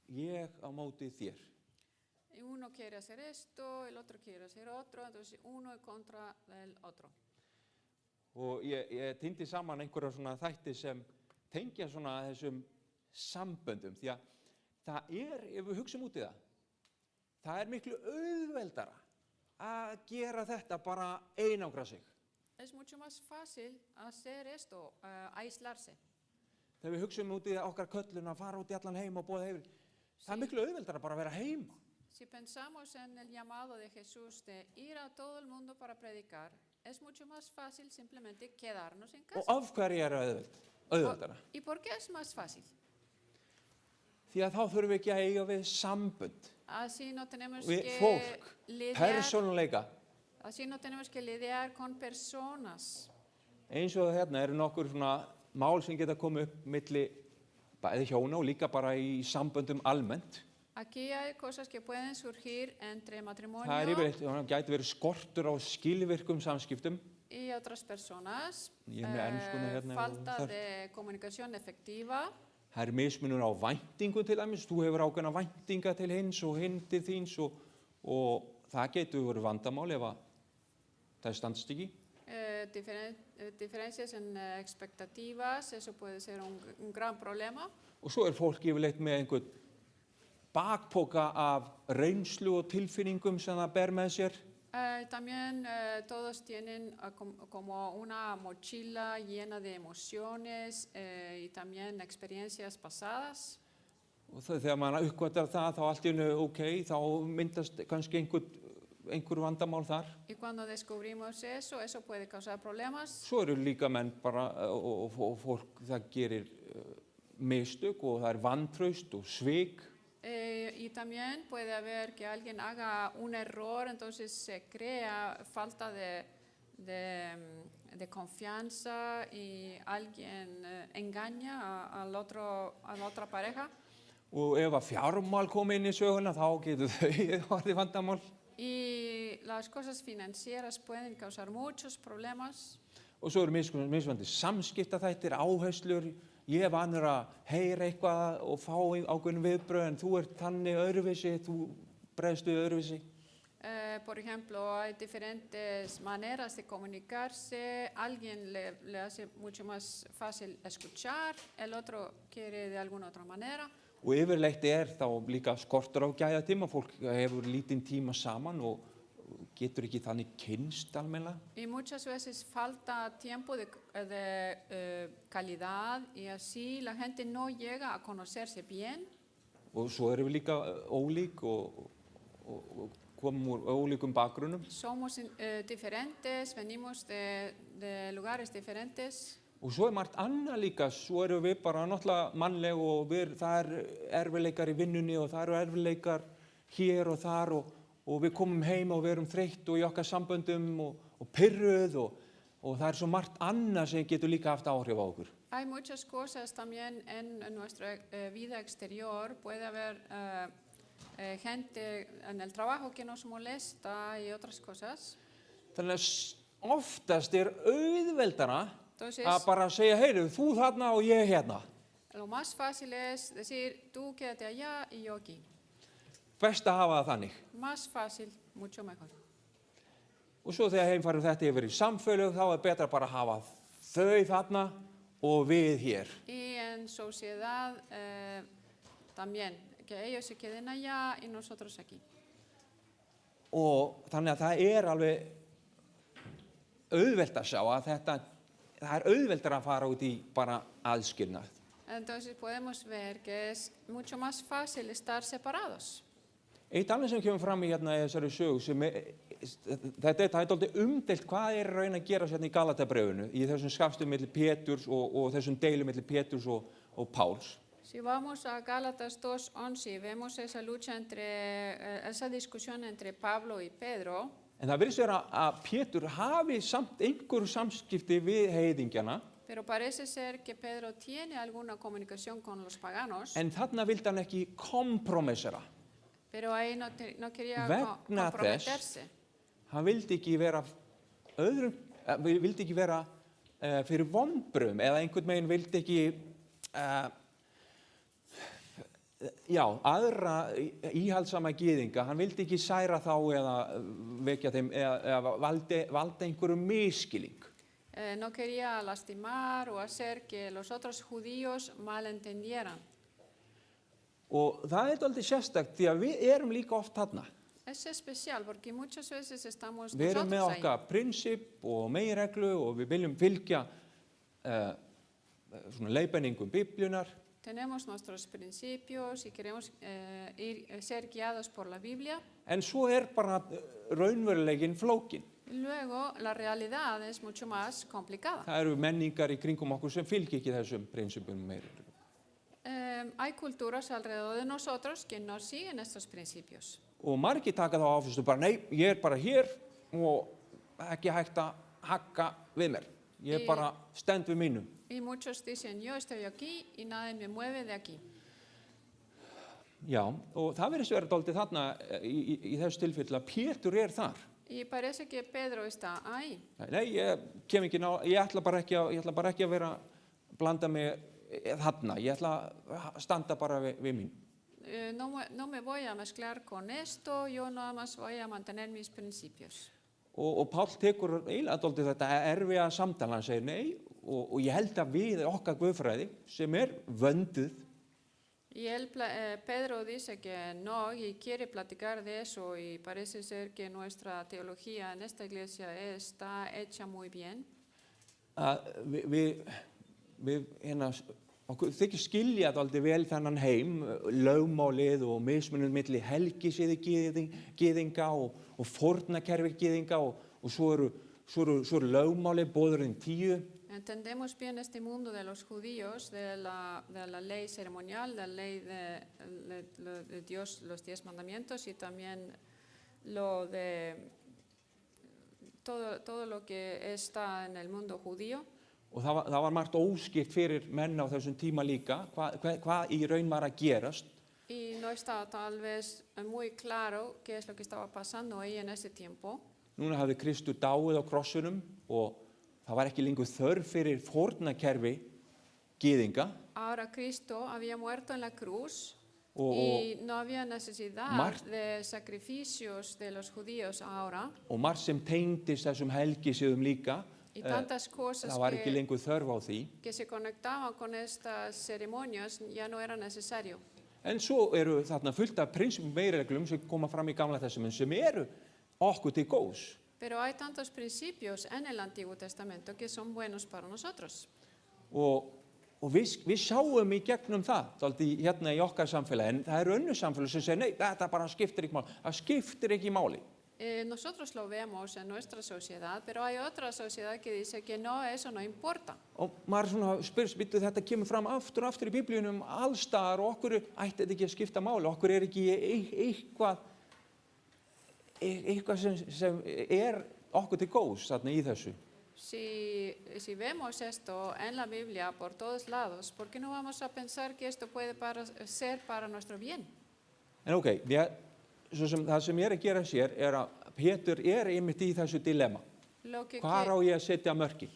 ég á móti þér. Y uno quiere hacer esto, el otro quiere hacer otro, entonces uno en contra del otro. Og ég týndi saman einhverja svona þætti sem tengja svona þessum samböndum, því að það ef við hugsum út í það miklu auðveldara að gera þetta bara einangra sig. Es mucho más fácil hacer esto, aislarse. Þegar við hugsum út í okkar köllun að fara út í allan heim og boða hefur, það miklu auðveldara bara að vera heima. Si pensamos en el llamado de Jesús de ir a todo el mundo para predicar, es mucho más fácil simplemente quedarnos en Og casa. af hverju auðveldara? ¿Y por qué es más fácil? Því að þá þurfum við ekki að eiga við sambönd, Así no tenemos við que fólk, lidiar, persónuleika. así no tenemos que lidiar con personas. Eins og hérna eru nokkur svona mál sem geta komið upp milli bæði hjóna og líka bara í samböndum almennt. Aquí hay cosas que pueden surgir entre Það matrimonio yfirleitt, það gæti verið skortur á skilvirkum samskiptum. y otras personas, Ég er með enskuna hérna ef falta þarf. de comunicación efectiva, Það mismunur á væntingu til dæmis. Þú hefur ákveðna væntinga til hins og hinn til þíns og það getur verið vandamál ef að það standst ekki. diferencias en expectativas, eso puede ser un gran problema. Og svo fólk yfirleitt með einhvern bakpoka af reynslu og tilfinningum sem það ber með sér. También todos tienen como una mochila llena de emociones y también experiencias pasadas. Og þegar maður uppgötar það, þá allt í einu ok, þá myndast kannski einhver vandamál þar. Y cuando descubrimos eso puede causar problemas. Svo eru líka menn bara og fólk það gerir mistök og það vantraust og svik. Y también puede haber que alguien haga un error, entonces se crea falta de confianza y alguien engaña a la otra pareja. Og ef að fjármál kom inn í söguna, þá getur þau orðið vandamál. Y las cosas financieras pueden causar muchos problemas. Og svo eru mismunandi samskiptaþættir, áherslur. Ég er vanur að heyra eitthvað og fá ákveðin viðbrögð, en þú ert þannig öðruvísi, þú bregðst við öðruvísi. Por ejemplo, hay diferentes maneras de comunicarse. Alguien le hace mucho más fácil escuchar, el otro quiere de alguna otra manera. Og yfirleitt þá líka skortur á gæðatíma, fólk hefur lítinn tíma saman og getur ekki þannig kynnst almennilega. Y muchas veces falta tiempo de calidad y así la gente no llega a conocerse bien. Og svo erum við líka ólík og komum úr ólíkum bakgrunnum. Somos diferentes, venimos de lugares diferentes. Og svo margt annað líka, svo erum við bara náttúrulega mannleg og það erfiðleikar í vinnunni og það eru erfiðleikar hér og þar og við komum heim og við erum þreytt og í okkar samböndum og pirruð og það svo margt annað sem getur líka haft áhrif á okkur. Hay muchas cosas también en nuestra vida exterior. Puede haber gente en el trabajo que nos molesta y otras cosas. Þannig að oftast auðveldara Entonces, að bara segja, heyru, þú þarna og ég hérna. Lo más fácil es decir, tú quédate allá y yo aquí. Best að hafa það þannig. Más fácil, mucho mejor. Og svo þegar heimfærum þetta yfir í samfélög, þá betra bara að hafa þau þarna og við hér. Y en sociedad también, que ellos se queden allá y nosotros aquí. Og þannig að það alveg auðvelt að sjá að það auðveldar að fara út í bara aðskilnað. Entonces podemos ver que es mucho más fácil estar separados. Eitt annað sem kemur fram í þessari sögu þetta dálítið umdeilt hvað raun að gera í Galatabréfinu í þessum skafstum milli Péturs og þessum deilum milli Péturs og Páls. Si vamos a Gálatas 2:11 vemos esa lucha esa discusión entre Pablo y Pedro. En það virðist vera að Pétur hafi samt einhverju samskipti við heiðingjana. Pero parece ser que Pedro tiene alguna comunicación con los paganos. En þarna vildi hann ekki kompromissera. Pero ahí no quería Vegna comprometerse. Hann vildi ekki vera fyrir vonbrigðum eða einhvern veginn vildi ekki aðra íhaldsama gyðinga, hann vildi ekki særa þá eða vekja þeim eða valda einhverjum misskilning. No quería lastimar o hacer que los otros judíos malentendieran. Og það dálítið sérstakt því að við erum líka oft þarna. Es especial porque muchas veces estamos Við erum með nosotros okkar prinsip og meginreglu og við viljum fylgja svona leiðbeiningum Biblíunnar. Tenemos nuestros principios y queremos ser guiados por la Biblia. En svo bara raunveruleikinn flókin. Luego, la realidad es mucho más complicada. Það eru menningar í kringum okkur sem fylgja ekki þessum prinsipum meira. Hay culturas alrededor de nosotros que no siguen estos principios. Og margir taka þá áfyrstu bara, nei, ég bara hér og ekki hægt að hakka við mér. Ég bara stend við mínum. Y muchos dicen, yo estoy aquí y nadie me mueve de aquí. Já, og það virðist vera dálítið þarna í þessu tilfelli að Pétur þar. Y parece que Pedro está ahí. Nei, ég ætla bara ekki að vera blanda mig þarna. Ég ætla að standa bara við mín. No me voy a mezclar con esto, yo nada más voy a mantener mis principios. Og Páll tekur eiginlega dálítið þetta erfiða samtal, hann segir nei og ég held að við okkar guðfræði sem vönduð. Y Pedro dice que no y quiere platicar de eso y parece ser que nuestra teología en esta iglesia está hecha muy bien. Okkur þykir skilja dálítið vel þennan heim, lögmálið og mismunum milli helgisiði gyðinga og fórnakerfi gyðinga og svo eru lögmálið boðurinn 10. Entendemos bien este mundo de los judíos, de la ley ceremonial, de la ley de Dios, los 10 mandamientos y también lo de todo lo que está en el mundo judío. Og það var margt óskipt fyrir menn á þessum tíma líka, hvað í raun var að gerast. Y no estaba tal vez muy claro qué es lo que estaba pasando ahí en ese tiempo. Núna hafði Kristur dáið á krossunum og það var ekki lengur þörf fyrir fórnakerfi gyðinga Ahora Cristo había muerto en la cruz og, y no había necesidad Mar- de sacrificios de los judíos ahora. og margt sem tengdist þessum helgisöðum líka. Y tantas cosas Það var ekki lengur þörf á því. que se conectaban con estas ceremonias ya no era necesario. En svo eru þarna fullt af prinsipum meirireglum sem koma fram í Gamla testamentum sem eru okkur til góðs. Pero hay tantos principios en el Antiguo Testamento que son buenos para nosotros. Og við sjáum í gegnum það, dálítið hérna í okkar samfélagi, en það eru önnur samfélagi sem segir, nei, þetta bara skiptir ekki máli. Það skiptir ekki máli. Nosotros lo vemos en nuestra sociedad, pero hay otra sociedad que dice que no, eso no importa. Og maður svona spyrir, býttu þetta kemur fram aftur og aftur í Biblíunum allstaðar og okkur ætti þetta ekki að skipta máli, okkur ekki eitthvað sem okkur til góðs þarna í þessu. Si vemos esto en la Biblia por todos lados, ¿por qué no vamos a pensar que esto puede ser para nuestro bien? En ok, það sem ég að gera sér að Pétur einmitt í þessu dilemma. Hvar á ég að setja mörkin?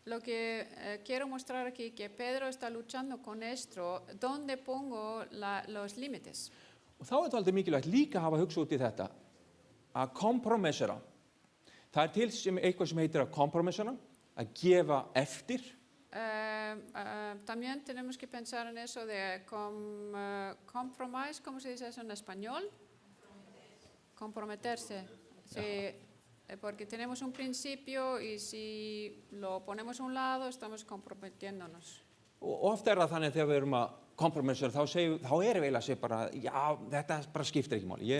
Lo que quiero mostrar aquí que Pedro está luchando con esto, ¿dónde pongo los límites? Og þá þetta aldrei mikilvægt líka hafa hugsað út í þetta, að kompromissera. Það til eitthvað sem heitir að kompromissera, að gefa eftir. También tenemos que pensar en eso de compromise, ¿cómo se dice eso en español? Comprometerse. Sí, porque tenemos un principio y si lo ponemos a un lado, estamos comprometiéndonos. Og ofta það þannig þegar við erum að kompromissera, þá erum við eiginlega að segja bara, já, þetta bara skiptir ekki máli.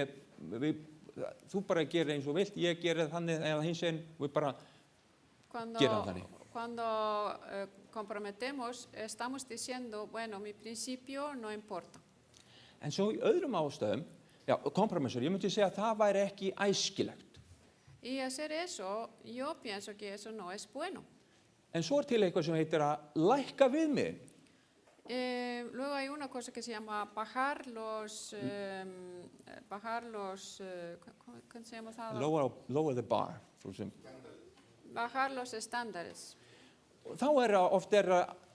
Þú bara gerir eins og vilt, ég gerir þannig eða hins einn, við bara gerum þannig. Cuando comprometemos, estamos diciendo, bueno, mi principio no importa. En svo í öðrum ástæðum, kompromissur, ég myndi segja að það væri ekki æskilegt. Y hacer eso, yo pienso que eso no es bueno. En svo til eitthvað sem heitir að lækka viðmiðin. Luego hay una cosa que se llama bajar los ¿cómo se llama eso? Lower the bar, for example. Bajar los estándares. Þá oft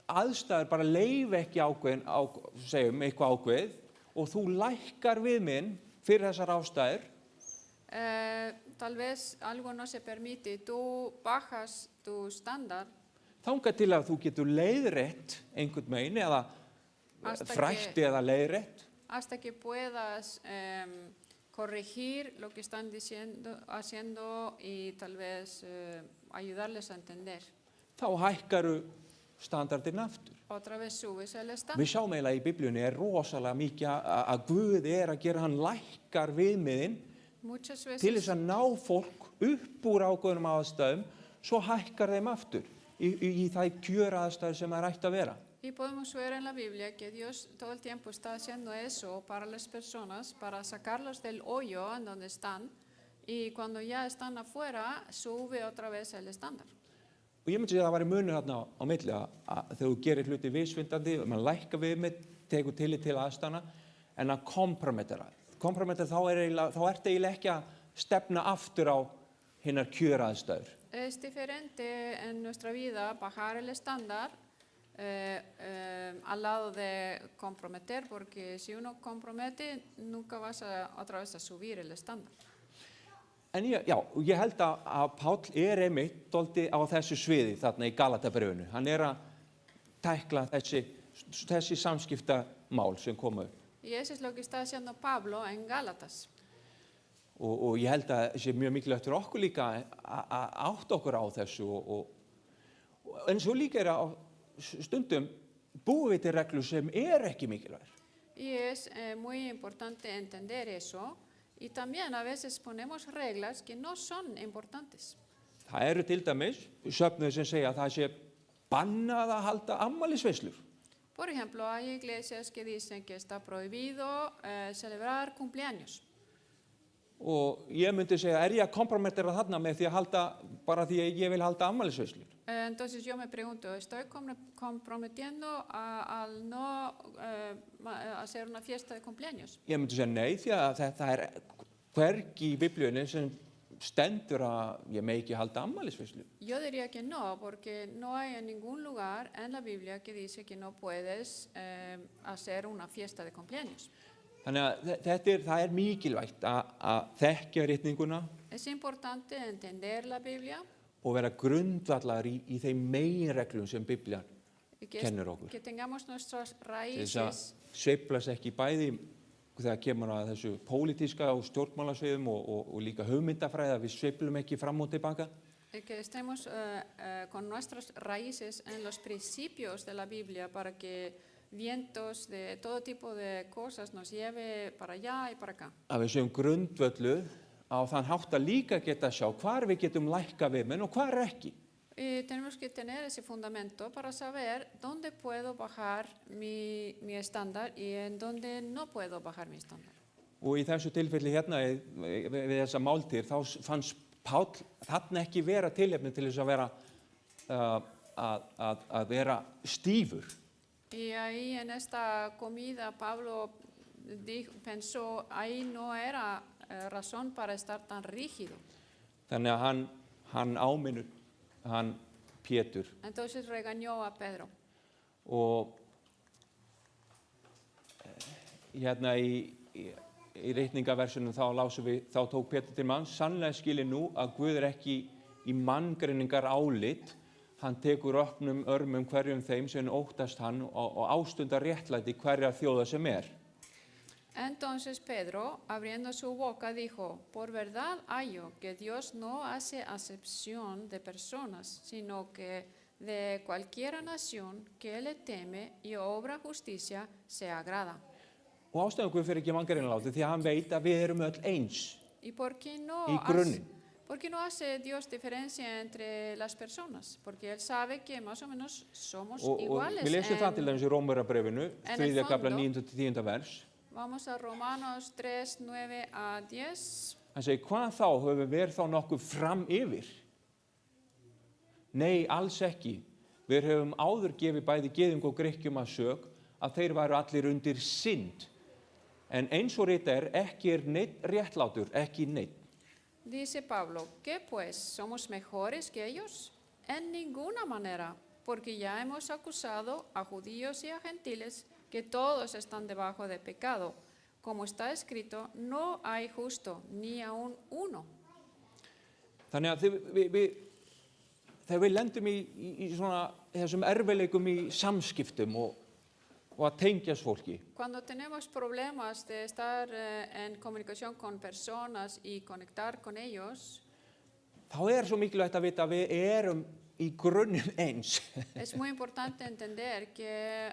aðstæður bara leyfa ekki segjum eitthvað ákveð og þú lækkar viðmiðin fyrir þessar ástæður. Tal vez algo no se permite, tú bajas tu estándar. Þangað til að þú getur leiðrétt einhvern megin eða frætt eða leiðrétt. Hasta que puedas corregir lo que están haciendo y tal vez ayudarles a entender. Þá hækkaru standardinn aftur. Otra vez subes el estándar. Við sjáum eiginlega í Biblíunni rosalega mikið að Guð að gera, hann lækkar viðmiðin til þess að ná fólk upp úr ákveðnum aðstæðum, svo hækkar þeim aftur í það kjöraðstæður sem það ætti að vera. Y podemos ver en la Biblia que Dios todo el tiempo está haciendo eso para las personas, para sacarlos del hoyo en donde están, y cuando ya están afuera, sube otra vez el estándar. Og ég myndi segja að það væri munur þarna á milli að þegar þú gerir hluti viðsvindandi, mann lækka viðmið, tekur tillit til aðstæðna, en að kompromettera. Kompromettera þá ertu eiginlega ekki að stefna aftur á hinnar kjöraðstæður. Es diferente en nuestra vida bajar el estándar al lado de comprometer, porque si uno compromete, nunca vas otra vez a subir el estándar. En ég held að Páll einmitt dálítið á þessu sviði þarna í Galatabréfinu. Hann að tækla þessi samskiptamál sem koma upp. Y eso es lo que está haciendo Pablo en Gálatas. Og ég held að sé mjög mikilvægt fyrir okkur líka að átta okkur á þessu en svo líka að stundum búum við til reglur sem ekki mikilvægar. Y es muy importante entender eso. Y también a veces ponemos reglas que no son importantes. Það eru til dæmis söfnuðir sem segja að það sé bannað að halda afmælisveislur. Por ejemplo, hay iglesias que dicen que está prohibido celebrar cumpleaños. Og ég myndi segja, ég að kompromettera þarna með því að halda, bara því að ég vil halda afmælisveislur? Entonces yo me pregunto, ¿estoy comprometiendo al no hacer una fiesta de cumpleaños? Ég myndi segja nei, því að þetta hvergi í Biblíunni sem stendur að ég megi ekki halda afmælisveislu. Yo diría que no, porque no hay en ningún lugar en la Biblia que dice que no puedes hacer una fiesta de cumpleaños. Þannig að það mikilvægt að þekkja ritninguna. Es importante entender la Biblia. Og vera grundvallar í þeim meginreglum sem Biblían kennir okkur. Que tengamos nuestras Þess að raíces. sveiflast ekki bæði þegar kemur að þessu pólitíska og stjórnmálasviðum og líka hugmyndafræði, að við sveiflum ekki fram og tilbaka. Que estemos con nuestras raíces en los principios de la Biblia para que vientos de todo tipo de cosas nos lleve para allá y para acá. Að við séum grundvölluð á þann hátt að líka geta sjá hvar við getum lækka við menn og hvar ekki. Y tenemos que tener ese fundamento para saber dónde puedo bajar mi estándar y en dónde no puedo bajar mi estándar. Og í þessu tilfelli hérna við þessa máltíð þá fannst Páll þarna ekki vera tilefni til þess að vera að vera stífur. Y ahí en esta comida Pablo pensó, ahí no era razón para estar tan rígido. Þannig að hann áminnur hann Pétur. Entonces regañó a Pedro. Og hérna í reikningaversunum þá tók Pétur til manns, sannlega skilið nú að Guð ekki í manngreiningar álit, hann tekur opnum örmum hverjum þeim sem óttast hann og ástundar réttlæti hverja þjóða sem Entonces Pedro, abriendo su boca, dijo, por verdad hallo que Dios no hace acepción de personas, sino que de cualquiera nación que le teme y obra justicia se agrada. Og ástæðan Guð fyrir ekki manngreiningaláti því að hann veit að við erum öll eins ¿Y por qué í grunninn. no hace Dios diferencia entre las personas? Porque Él sabe que más o menos somos Og iguales. við lesum það til dæmis í Rómverjabréfinu, en 3. kafla fondo- 9. til 10. vers. Vamos a Romanos 3, 9 a 10. Hann segir, hvað þá höfum við þá nokkuð fram yfir? Nei, alls ekki. Við höfum áður gefið bæði gyðing og Grikkjum að sök að þeir væru allir undir synd. En eins og ritað ekki neinn réttlátur, ekki neinn. Dice Pablo, ¿qué pues? ¿Somos mejores que ellos? En ninguna manera, porque ya hemos acusado a judíos y a gentiles que todos están debajo de pecado. Como está escrito, no hay justo, ni aun uno. Þannig að þegar við lendum í svona þessum erfiðleikum í samskiptum og að tengjast fólki, Cuando tenemos problemas de estar en comunicación con personas y conectar con ellos, þá svo mikilvægt að vita að við erum í grunninn eins. es muy importante entender que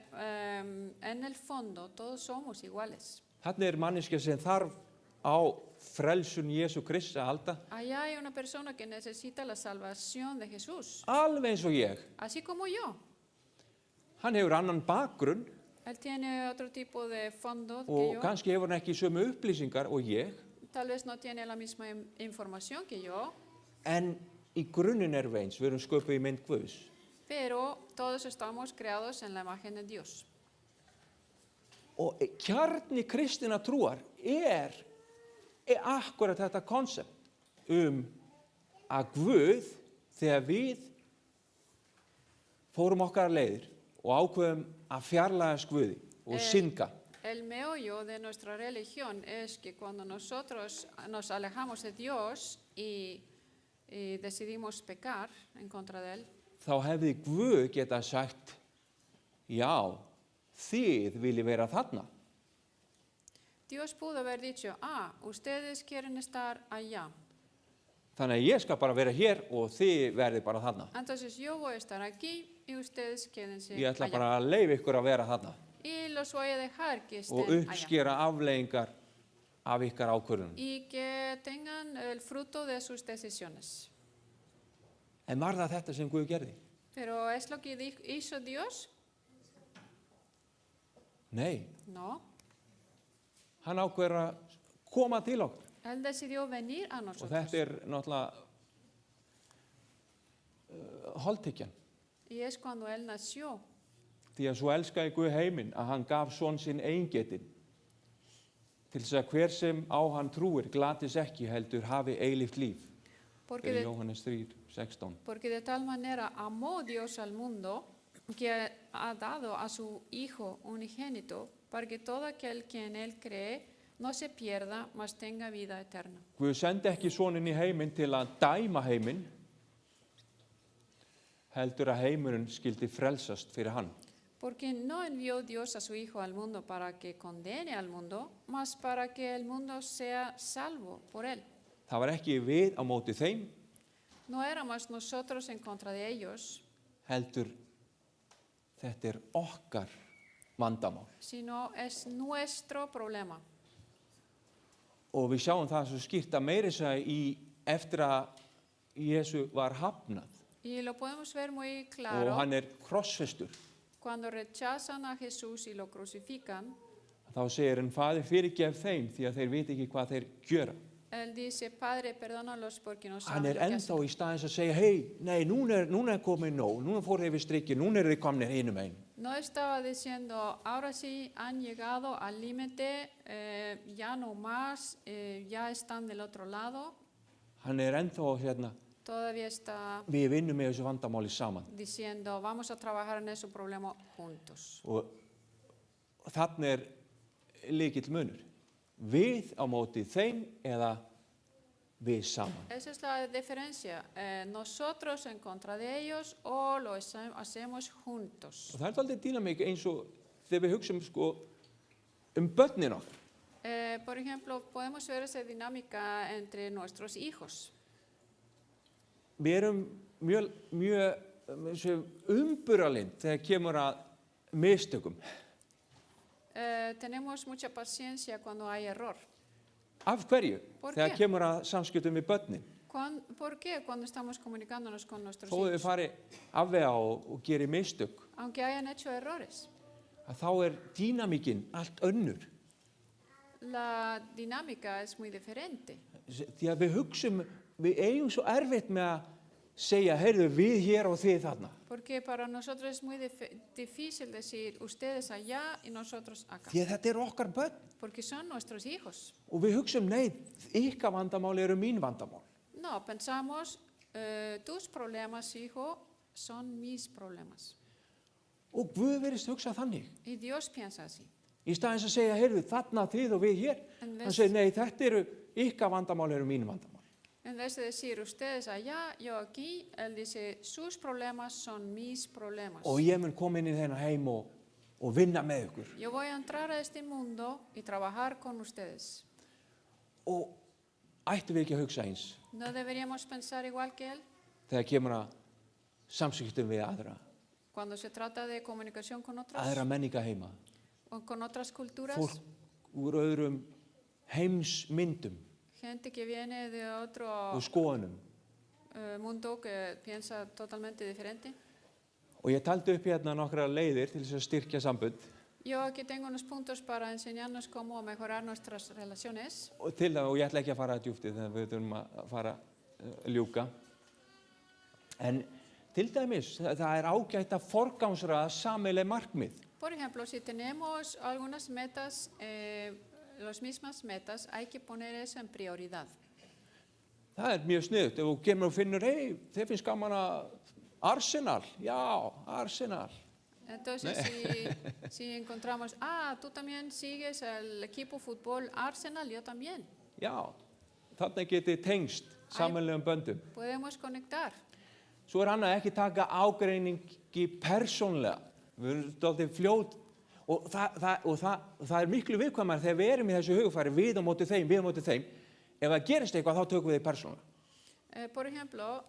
en el fondo todos somos iguales. Þarna manneskja sem þarf á frelsun Jesú Krists að halda, Allá hay una persona que necesita la salvación de Jesús, alveg eins og ég. así como yo. Hann hefur annan bakgrunn Él tiene otro tipo de fondo que og yo. kannski hefur hann ekki sömu upplýsingar og ég, Tal vez no tiene la misma información que yo, en í grunninn erum við eins, við erum sköpuð í mynd Guðs. pero todos estamos creados en la imagen de Dios. Og kjarni kristinna trúar akkurat þetta konsept að Guð, þegar við fórum okkar leiðir og ákveðum að fjarlægjast Guði og synga, El meollo de nuestra religión es que cuando nosotros nos alejamos de Dios y decidimos pecar en contra de Él, þá hefði Guð geta sagt, já, þið viljið vera þarna. Dios pudo haber dicho, ustedes quieren estar allá, Þannig að ég skal bara vera hér og þið verðið bara þarna. entonces yo voy a estar aquí y ustedes quédense Ég ætla allá. bara að leyfa ykkur að vera þarna Y los voy a dejar que og estén allá. uppskera afleiðingar af ykkar ákvörðunum. Y que tengan el fruto de sus decisiones. En var það þetta sem Guð gerði? Pero ¿es lo que hizo Dios? Nei, No. hann ákveður að koma til okkur. Él decidió venir a Og nosotros. þetta náttúrulega holdtekjan. Y es cuando Él nació. Því að svo elskaði Guð heiminn að hann gaf son sinn eingetinn til þess að hver sem á hann trúir glatis ekki heldur hafi eilíft líf. Porque Í de, Jóhannes 3:16. porque de tal manera amó Dios al mundo que ha dado a su Hijo unigénito para que todo aquel que en Él cree no se pierda, mas tenga vida eterna. Guð sendi ekki soninn í heiminn til að dæma heiminn, heldur að heimurinn skildi frelsast fyrir hann. Porque no envió Dios a su Hijo al mundo para que condene al mundo, mas para que el mundo sea salvo por Él. Það var ekki við á móti þeim, No éramos nosotros en contra de ellos, heldur þetta okkar vandamál. sino es nuestro problema. Og við sjáum það svo skýrt að meiri segja eftir að Jésu var hafnað Y lo podemos ver muy og claro hann krossfestur. cuando rechazan a Jesús y lo crucifican. Þá segir hann, Faðir, fyrirgef þeim því að þeir viti ekki hvað þeir gjöra. Él dice, Padre, perdónalos porque no Hann saben lo que ennþá hacen. í staðins að segja, hei, nei, núna komið nóg, núna fór yfir strikki, núna þeir komnir hinum einn. No estaba diciendo, ahora sí han llegado al límite, ya no más, ya están del otro lado. Hann ennþá Todavía está við vinnum með þessu vandamáli saman. diciendo, vamos a trabajar en ese problema juntos. Og þannig lykill munur. Við á móti þeim eða við saman. Esa es la diferencia. Nosotros en contra de ellos o lo hacemos juntos. Og það dálítið dýnamík eins og þegar við hugsum börnin okkar. Por ejemplo, podemos ver esa dinámica entre nuestros hijos. Við mjög umburalind þegar kemur að mistökum. Tenemos mucha paciencia cuando hay error. Af hverju? Por Þegar qué? kemur að samskiptum við börnin. ¿Por qué cuando estamos comunicándonos con nuestros Þó þau hijos? fari afvega og geri mistök, Aunque hayan hecho errores. að þá dýnamíkin allt önnur. La dinámica es muy diferente. Því að við hugsum, við eigum svo erfitt með að segja, heyrðu, við hér og þið þarna. Porque para nosotros es muy difícil decir ustedes allá y nosotros acá. Því að þetta okkar börn. Porque son nuestros hijos. Og við hugsum, nei, ykkar vandamál mín vandamál. No, pensamos, tus problemas, hijo, son mis problemas. Og Guð virðist hugsa þannig. Y Dios piensa así. Í staðins að segja, heyrðu, þarna þið og við hér. En Hann segir, nei, þetta ykkar vandamál mín vandamál. En vez de decir ustedes allá, yo aquí, él dice, sus problemas son mis problemas. Og ég mun koma inn í þennan heim og vinna með ykkur. Yo voy a entrar a este mundo y trabajar con ustedes. Og ættum við ekki að hugsa eins ¿No deberíamos pensar igual que él? þegar kemur að samskiptum við aðra Cuando se trata de comunicación con otros menninga heima. o con otras culturas, Fólk úr öðrum heimsmyndum gente que viene de otro og skoðunum. mundo que piensa totalmente diferente. Og ég taldi upp hérna nokkra leiðir til þess að styrkja sambönd Yo aquí tengo unos puntos para enseñarnos cómo mejorar nuestras relaciones. og til það, og ég ætla ekki að fara djúpt þegar við þurfum að fara ljúka. En til dæmis, það ágætt að forgangsraða sameiginleg markmið. Por ejemplo, si tenemos algunas metas, las mismas metas, hay que poner eso en prioridad. Það mjög sniðugt. Ef þú kemur og finnur, hei, þið finnst gaman að Arsenal. Já, Arsenal. Entonces, si encontramos, tú también sigues el equipo fútbol Arsenal, yo también. Já, þarna getið tengst sameiginlegum böndum. Podemos conectar. Svo annað ekki taka ágreiningi persónlega. Við erum dálítið fljót og það miklu viðkvæmara þegar við erum í þessu hugfæri við á móti þeim. Ef það gerist eitthvað þá tökum við þið persónlega. Por ejemplo,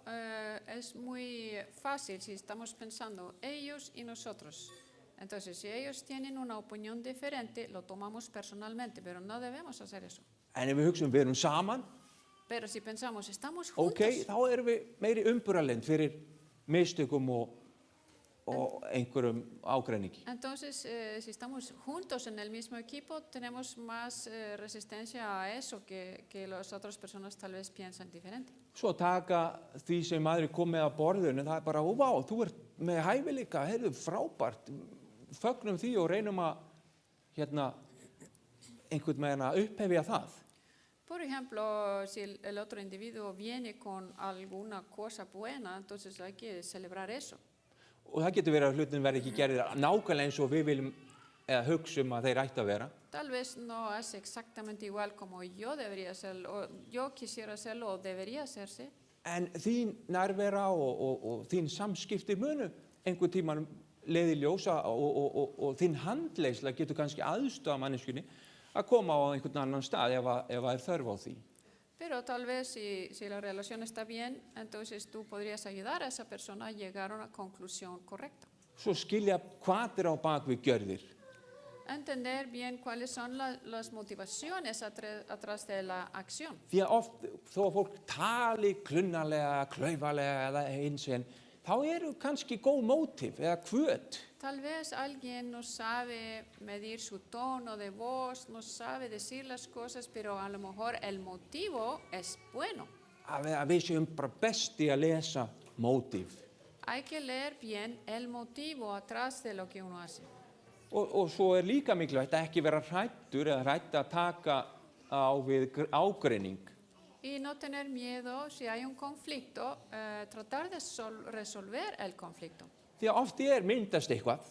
es muy fácil si estamos pensando ellos y nosotros. Entonces, si ellos tienen una opinión diferente, lo tomamos personalmente, pero no debemos hacer eso. En ef við hugsum við erum saman, Pero si pensamos, estamos juntos, þá erum við meiri umburalind fyrir mistökum og einhverjum ágreiningi. Entonces, si estamos juntos en el mismo equipo, tenemos más resistencia a eso que las otras personas tal vez piensan diferente. Svo taka því sem maður er komið að borðinu, það er bara, ó, vá, þú ert með hæfileika, heyrðu, frábært, fögnum því og reynum að, einhvern veginn að upphefja það. Por ejemplo, si el otro individuo viene con alguna cosa buena, entonces hay que celebrar eso. Og það getur verið að hlutin verði ekki gerðir nákvæmlega eins og við viljum eða hugsum að þeir ættu að vera. Tal vez no es exactamente igual como yo debería hacerlo, o yo quisiera hacerlo o debería hacerse. En þín nærvera og þín samskipti munu einhvern tímann leiði ljósa og þín handleiðsla getur kannski aðstoða manneskjunni að koma á einhvern annan stað ef það er þörf á því. Pero tal vez si la relación está bien, entonces tú podrías ayudar a esa persona a llegar a una conclusión correcta. Svo skilja hvað er á bak við gjörðir. Entender bien cuáles son las motivaciones atrás de la acción. Því að oft þó að fólk tali klunnalega, klaufalega eða einsinn, þá eru kannski góð mótíf eða hvöt. Tal vez alguien no sabe medir su tono de voz, no sabe decir las cosas, pero a lo mejor el motivo es bueno. Að við séum bara besti að lesa mótíf. Hay que leer bien el motivo atrás de lo que uno hace. Og svo er líka mikilvægt að ekki vera hræddur eða hrædd að taka á við ágreining. Y no tener miedo si hay un conflicto, tratar de resolver el conflicto. Því að oft myndast eitthvað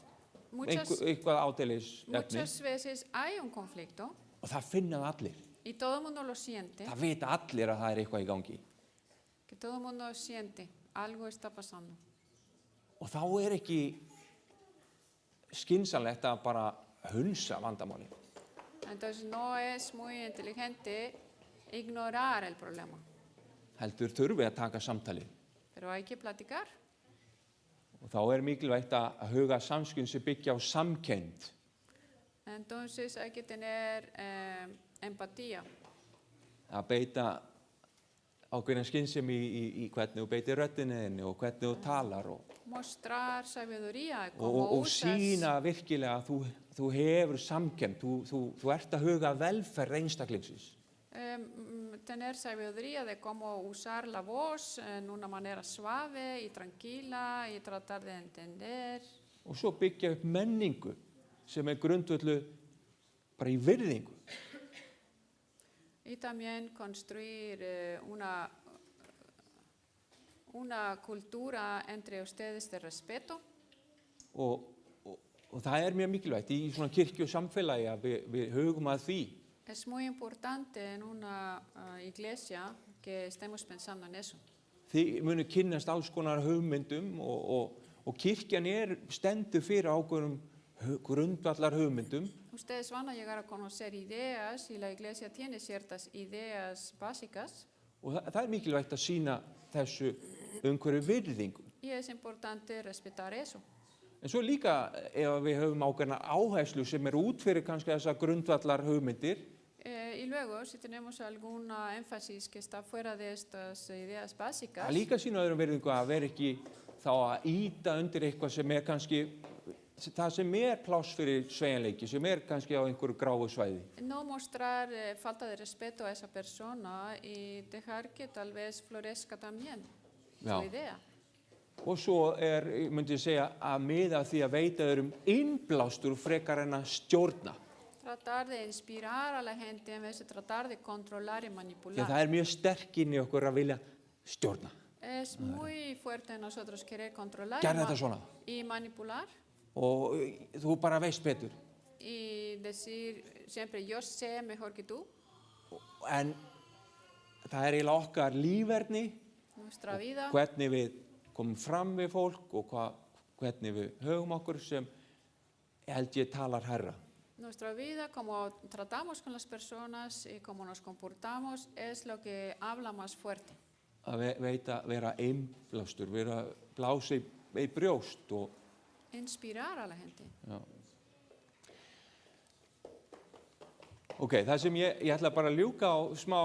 ádeilisefni Muchas veces hay un conflicto og það finna það allir. y todo el mundo lo siente, Það vita allir að það er eitthvað í gangi. que todo el mundo siente, algo está pasando. Og þá ekki skynsamlegt að bara hunsa vandamáli. Entonces no es muy inteligente ignorar el problema, Heldur þurfi að taka samtalið. pero hay que platicar. Og þá mikilvægt að huga samskiptum sem byggja á samkennd. Entonces hay que tener empatía. Að beita ákveðna skynsemi í hvernig þú beitir röddinni og hvernig þú talar Mostrar sabiduría, cómo og usas. sýna virkilega að þú hefur samkennd, þú ert að huga velferð einstaklingsins. Tener sabiduría de cómo usar la voz en una manera suave y tranquila y tratar de entender. Og svo byggja upp menningu sem grundvöldu bara í virðingu. Y también construir una cultura entre ustedes de respeto. Og það mjög mikilvægt í svona kirkju og samfélagi að við hugum að því. Es muy importante en una iglesia que estemos pensando en eso. Þið munu kynnast alls konar hugmyndum og kirkjan stendur fyrir ákveðnum grundvallar hugmyndum. Ustedes van a llegar a conocer ideas y la iglesia tiene ciertas ideas básicas. Og það mikilvægt að sýna þessu umhverju virðingu. Y es importante respetar eso. En svo líka ef við höfum ákveðna áherslu sem út fyrir kannski þessar grundvallar hugmyndir. Y luego, si tenemos alguna énfasis que está fuera de estas ideas básicas, Það líka sýna öðrum virðingu að vera ekki þá að ýta undir eitthvað sem kannski það sem pláss fyrir sveigjanleiki, sem kannski á einhverju gráu svæði. no mostrar falta de respeto a esa persona y dejar que tal vez florezca también su idea. Og svo myndi ég segja, að miða því að veita öðrum innblástur frekar en að stjórna. Tratar de inspirar a la gente en vez de tratar de controlar y Því manipular. að það mjög sterk inn í okkur að vilja stjórna. Es muy fuerte en nosotros querer controlar Gerðu þetta svona. y manipular Og þú bara veist betur. y decir siempre yo sé mejor que tú. En það eiginlega okkar líferni, Nuestra vida, hvernig við komum fram við fólk og hvernig við högum okkur sem held ég talar hærra. nuestra vida, como tratamos con las personas y cómo nos comportamos, es lo que habla más fuerte. Að vera innblástur, vera blása í brjóst og Inspirar a la gente. já. Ok, það sem ég ætla bara að ljúka á smá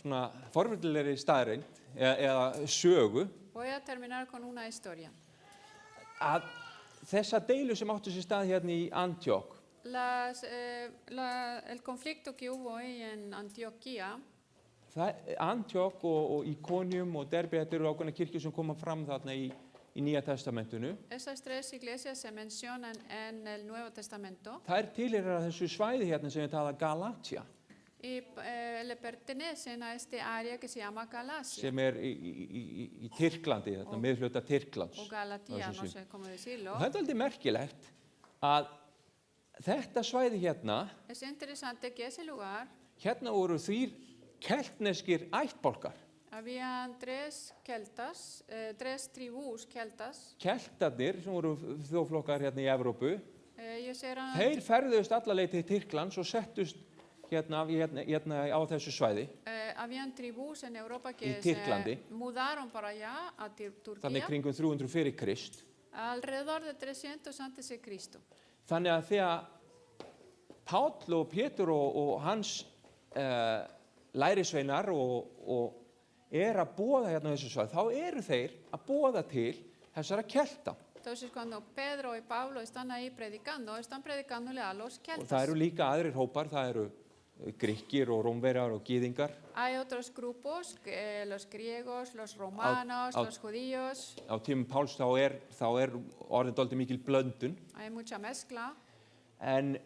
svona forvitnilegri staðreynd eða sögu. Voy a terminar con una historia. að þessa deilu sem áttu sér stað hérna í Antioch, El conflicto que hubo ahí en Antioquía, Antioch og Iconium og Derbe, þetta eru ákveðna kirkjur sem koma fram þarna í Nýja testamentinu. esas tres iglesias se mencionan en el Nuevo Testamento Það tilheyra þessu svæði hérna sem við tala Galatia, y le pertenecen a este área que se llama Galacia sem í Tyrklandi, þarna miðhluta Tyrklands. o Galatía, Á þessu no sviði. sé cómo decirlo. Og þetta er aldrei merkilegt að þetta svæði hérna, Es interesante que ese lugar hérna voru þrír keltneskir ættbálkar. habían tres keltas, tres tribus keltas. Keltarnir sem voru þjóðflokkar hérna í Evrópu, Ellos eran, þeir ferðust alla leið til Tyrklands og settust hérna á þessu svæði. habían tribus en Europa Y que Tyrklandi. se mudaron para allá, a Þannig Turquía, kringum 300 fyrir Krist. alrededor de 300 antes de Cristo. Þannig að þegar Páll og Pétur og hans lærisveinar og að boða hérna á þessu svæði, þá eru þeir að boða til þessara kelta. Entonces, cuando Pedro y Pablo están ahí predicando, están predicándole a los Og það keltas. eru líka aðrir hópar, það eru Grikkir og Rómverjar og Gyðingar. Hay otros grupos, los griegos, los romanos, Á- los judíos. Á tímum Páls þá er orðin dálítið mikil blöndun. Hay mucha mezcla. En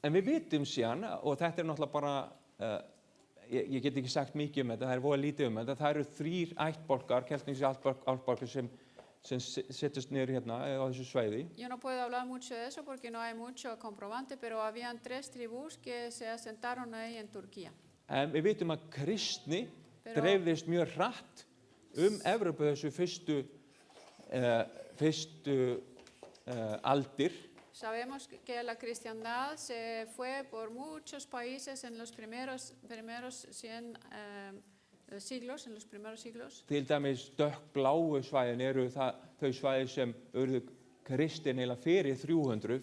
við vitum síðan, og þetta er náttúrulega bara, ég get ekki sagt mikið um þetta, það er voða lítið um þetta, það eru þrír ættbálkar, keltneskir ættbálkar sem settust niður hérna á þessu svæði. Yo no puedo hablar mucho de eso porque no hay mucho comprobante, pero habían tres tribus que se asentaron ahí en Turquía. En við vitum að kristni Pero- dreifðist mjög hratt Evrópu þessu fyrstu aldir. Sabemos que la cristiandad se fue por muchos países en los primeros 100 siglos, en los primeros siglos. Til dæmis dökkbláu svæðin eru þau svæði sem urðu kristin eða fyrir 300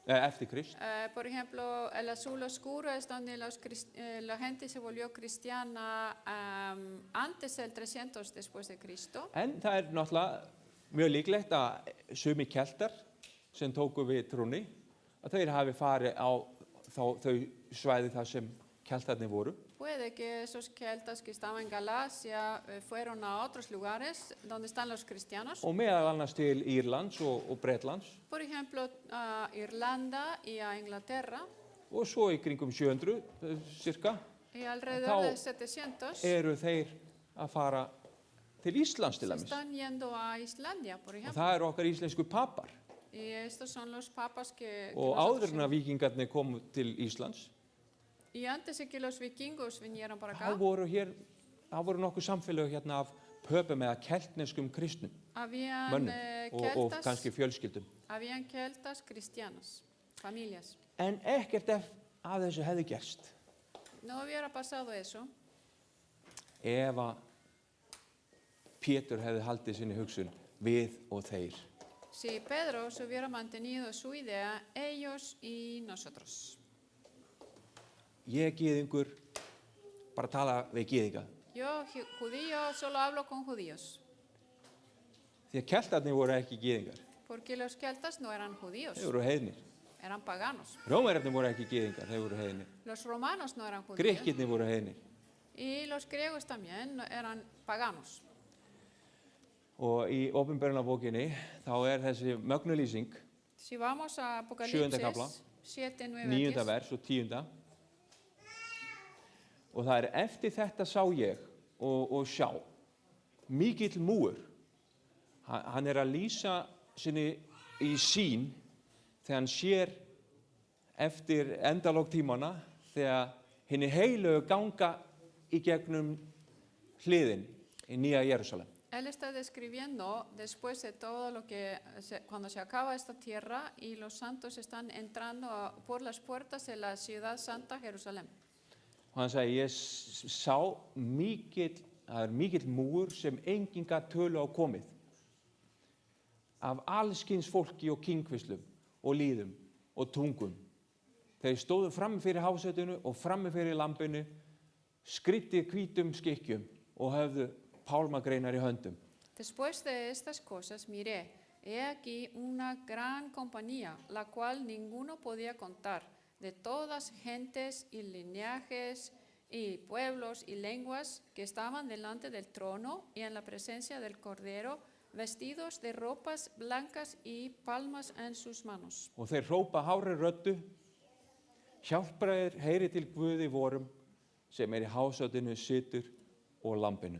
eftir Krist. Por ejemplo, el azul oscuro es donde la gente se volvió cristiana antes del 300 después de Cristo. En það er náttúrulega mjög líklegt að sumi keltar sem tóku við trúnni, að þeir hafi farið á þau svæði þar sem keltarnir voru. Puede que esos keltas que estaban en Galacia fueron a otros lugares donde están los cristianos. Og meðal annars til Írlands og Bretlands. Por ejemplo, a Irlanda y a Inglaterra. Og svo í kringum 700 cirka Y alrededor Þá de 700 eru þeir að fara til Íslands til se dæmis. están yendo a Islandia, por Og ejemplo. það eru okkar íslensku papar. Y estos son los papas que Og nosotros áður en að víkingarnir komu til Íslands, Y antes de que los vikingos vinieran para þá acá, voru nokkuð samfélög hérna af pöpum eða keltneskum kristnum habían, mönnum og kannski fjölskyldum. habían keltas cristianos, familias. En ekkert af þessu hefði gerst No hubiera pasado eso ef að Pétur hefði haldið sinni hugsun við og þeir. si Pedro se hubiera mantenido su idea, ellos y nosotros. Ég er gyðingur, bara tala við gyðinga. Yo, judío, solo hablo con judíos, Því að keltarnir voru ekki gyðingar, porque los keltas no eran judíos, þeir voru heiðnir. eran paganos. Rómverjarnir voru ekki gyðingar, þeir voru heiðnir. Los romanos no eran judíos. Grikkirnir voru heiðnir. Y los griegos también eran paganos. Og í Opinberunarbókinni þá þessi mögnulýsing, Si vamos a Sjöunda kafla, Apocalipsis 7, 9, 9. 10, vers og 10. Og það eftir þetta sá ég og sjá, mikill múur. Hann að lýsa sinni í sín þegar hann sér eftir endalok tímana, þegar hinni heilögu ganga í gegnum hliðin í Nýja Jerúsalem. Él está describiendo después de todo lo que, cuando se acaba esta tierra y los santos están entrando por las puertas de la ciudad santa Jerusalén. Og hann sagði, ég sá mikill múur sem enginn gat tölu á komið. Af allskyns fólki og kynkvislum og líðum og tungum. Þeir stóðu frammi fyrir hásætinu og frammi fyrir lambinu, skryttir hvítum skikkjum og höfðu pálmagreinar í höndum. Después de estas cosas miré, He aquí una gran compañía, la cual ninguno podía contar, de todas gentes y linajes y pueblos y lenguas que estaban delante del trono y en la presencia del Cordero, vestidos de ropas blancas y palmas en sus manos. Og þeir hrópa hárri röddu, hjálpraðir heyri til Guði vorum, sem í hásætinu situr og lambinu.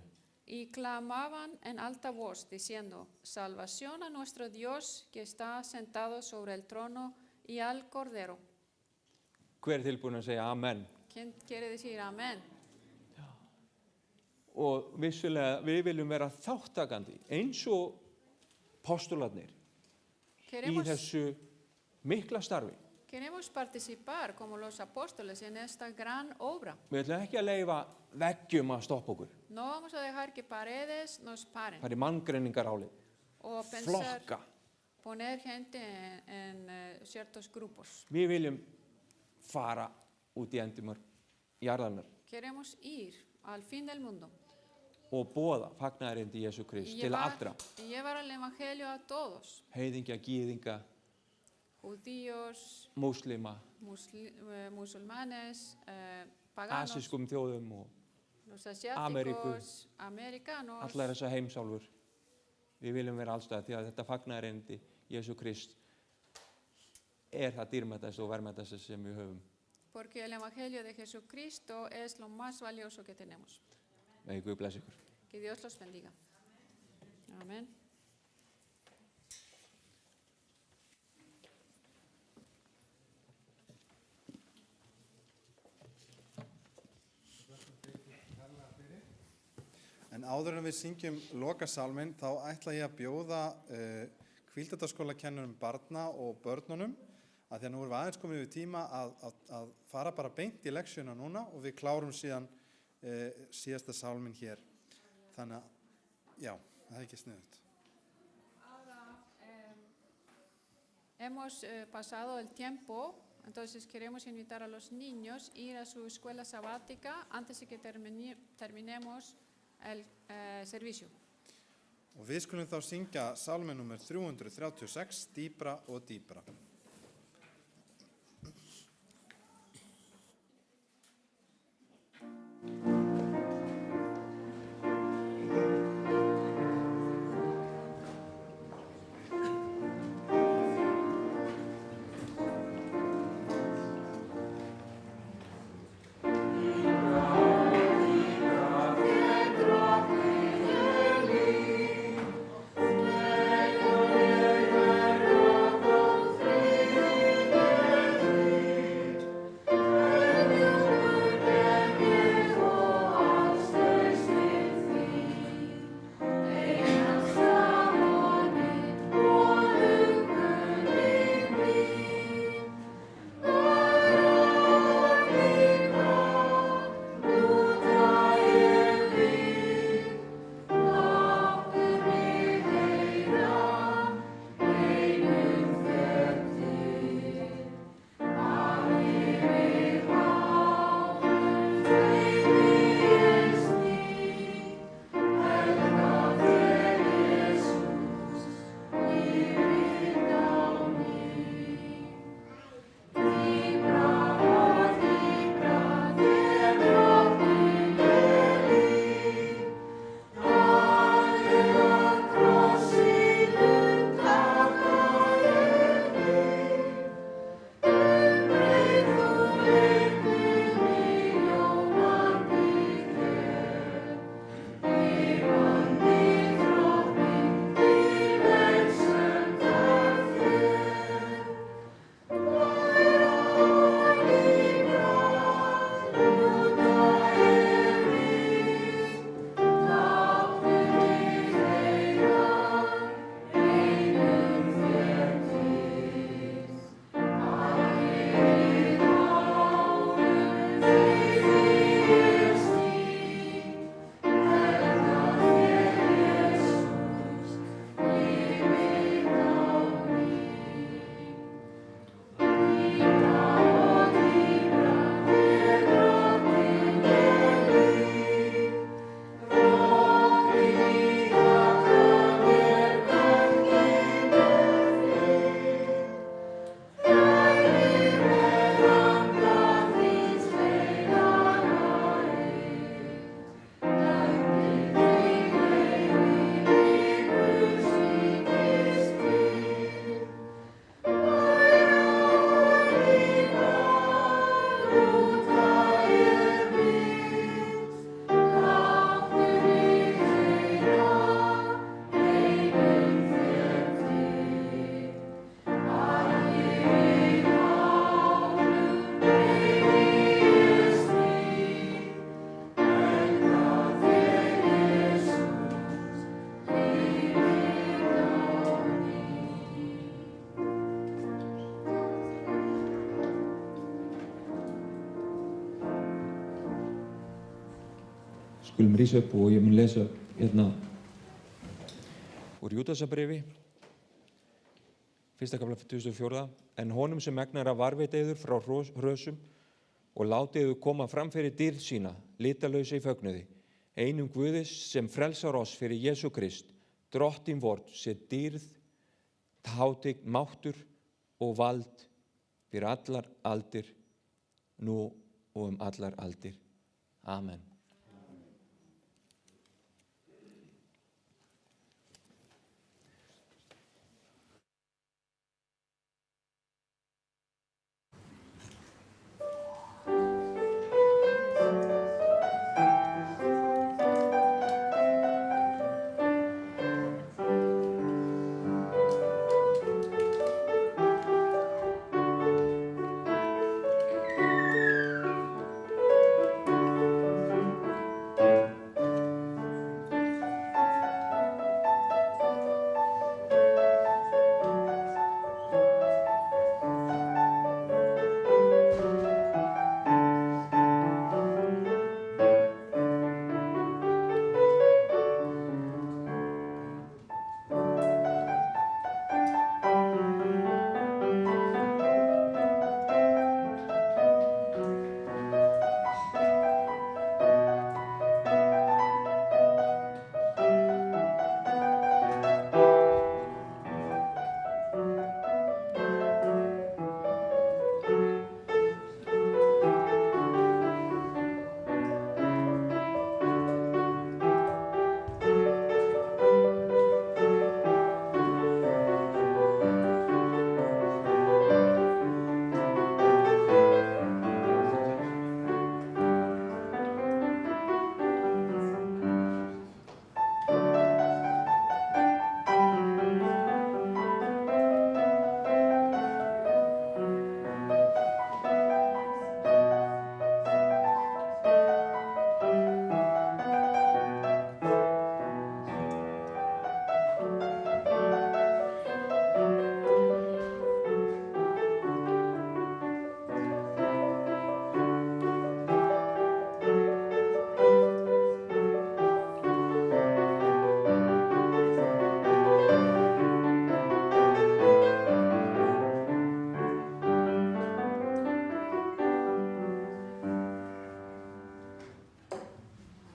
Y clamaban en alta voz, diciendo, salvación a nuestro Dios que está sentado sobre el trono y al Cordero. Hver tilbúin að segja amen? ¿Quién quiere decir amén? Og vissulega við viljum vera þáttakandi eins og postularnir í Queremos, þessu mikla starfi. queremos participar como los apóstoles en esta gran obra. Við ætlum ekki að leyfa veggjum að stoppa okkur. No vamos a dejar que paredes nos paren Það er manngreiningarálið, o pensar flokka. poner gente en ciertos grupos. Við viljum fara út í endimörk jarðarinnar Queremos ir al fin del mundo og boða fagnaðarerindi Jesú Krist til allra. y llevar el evangelio a todos, Heiðingja, gyðinga, judíos, múslima, musulmanes, paganos, asískum þjóðum og los asiáticos, americanos. allar þessar heimsálfur. Við viljum vera allstað því að þetta fagnaðarerindi Jesú Krist það dýrmætasta og verðmætasta sem við höfum. Porque el evangelio de Jesucristo es lo más valioso que tenemos. Megi Guð blessa ykkur. Que Dios los bendiga. Amén. En áður en við syngjum lokasálminn, þá ætla ég að bjóða hvíldardagaskólakennurum barna og börnunum, að því að nú erum við aðeins komin yfir tíma að fara bara beint í leksjuna núna og við klárum síðan síðasta sálminn hér. Þannig að, já, það er ekki sniðugt. Ahora hemos pasado el tiempo, entonces queremos invitar a los niños a ir a su escuela sabática antes de que terminemos el servicio. Og við skulum þá syngja sálminn númer 336, Dýpra og dýpra. Thank Skulum rísa upp og ég mun lesa hérna úr Júdasarbréfi, 1. kafla 24. En honum sem megnar að varveita yður frá hrösum og láti yður koma fram fyrir dýrð sína, litalausa í fögnuði, einum Guðis sem frelsar oss fyrir Jesú Krist, drottin vort, sé dýrð, hátign, máttur og vald fyrir allar aldir, nú og allar aldir. Amen.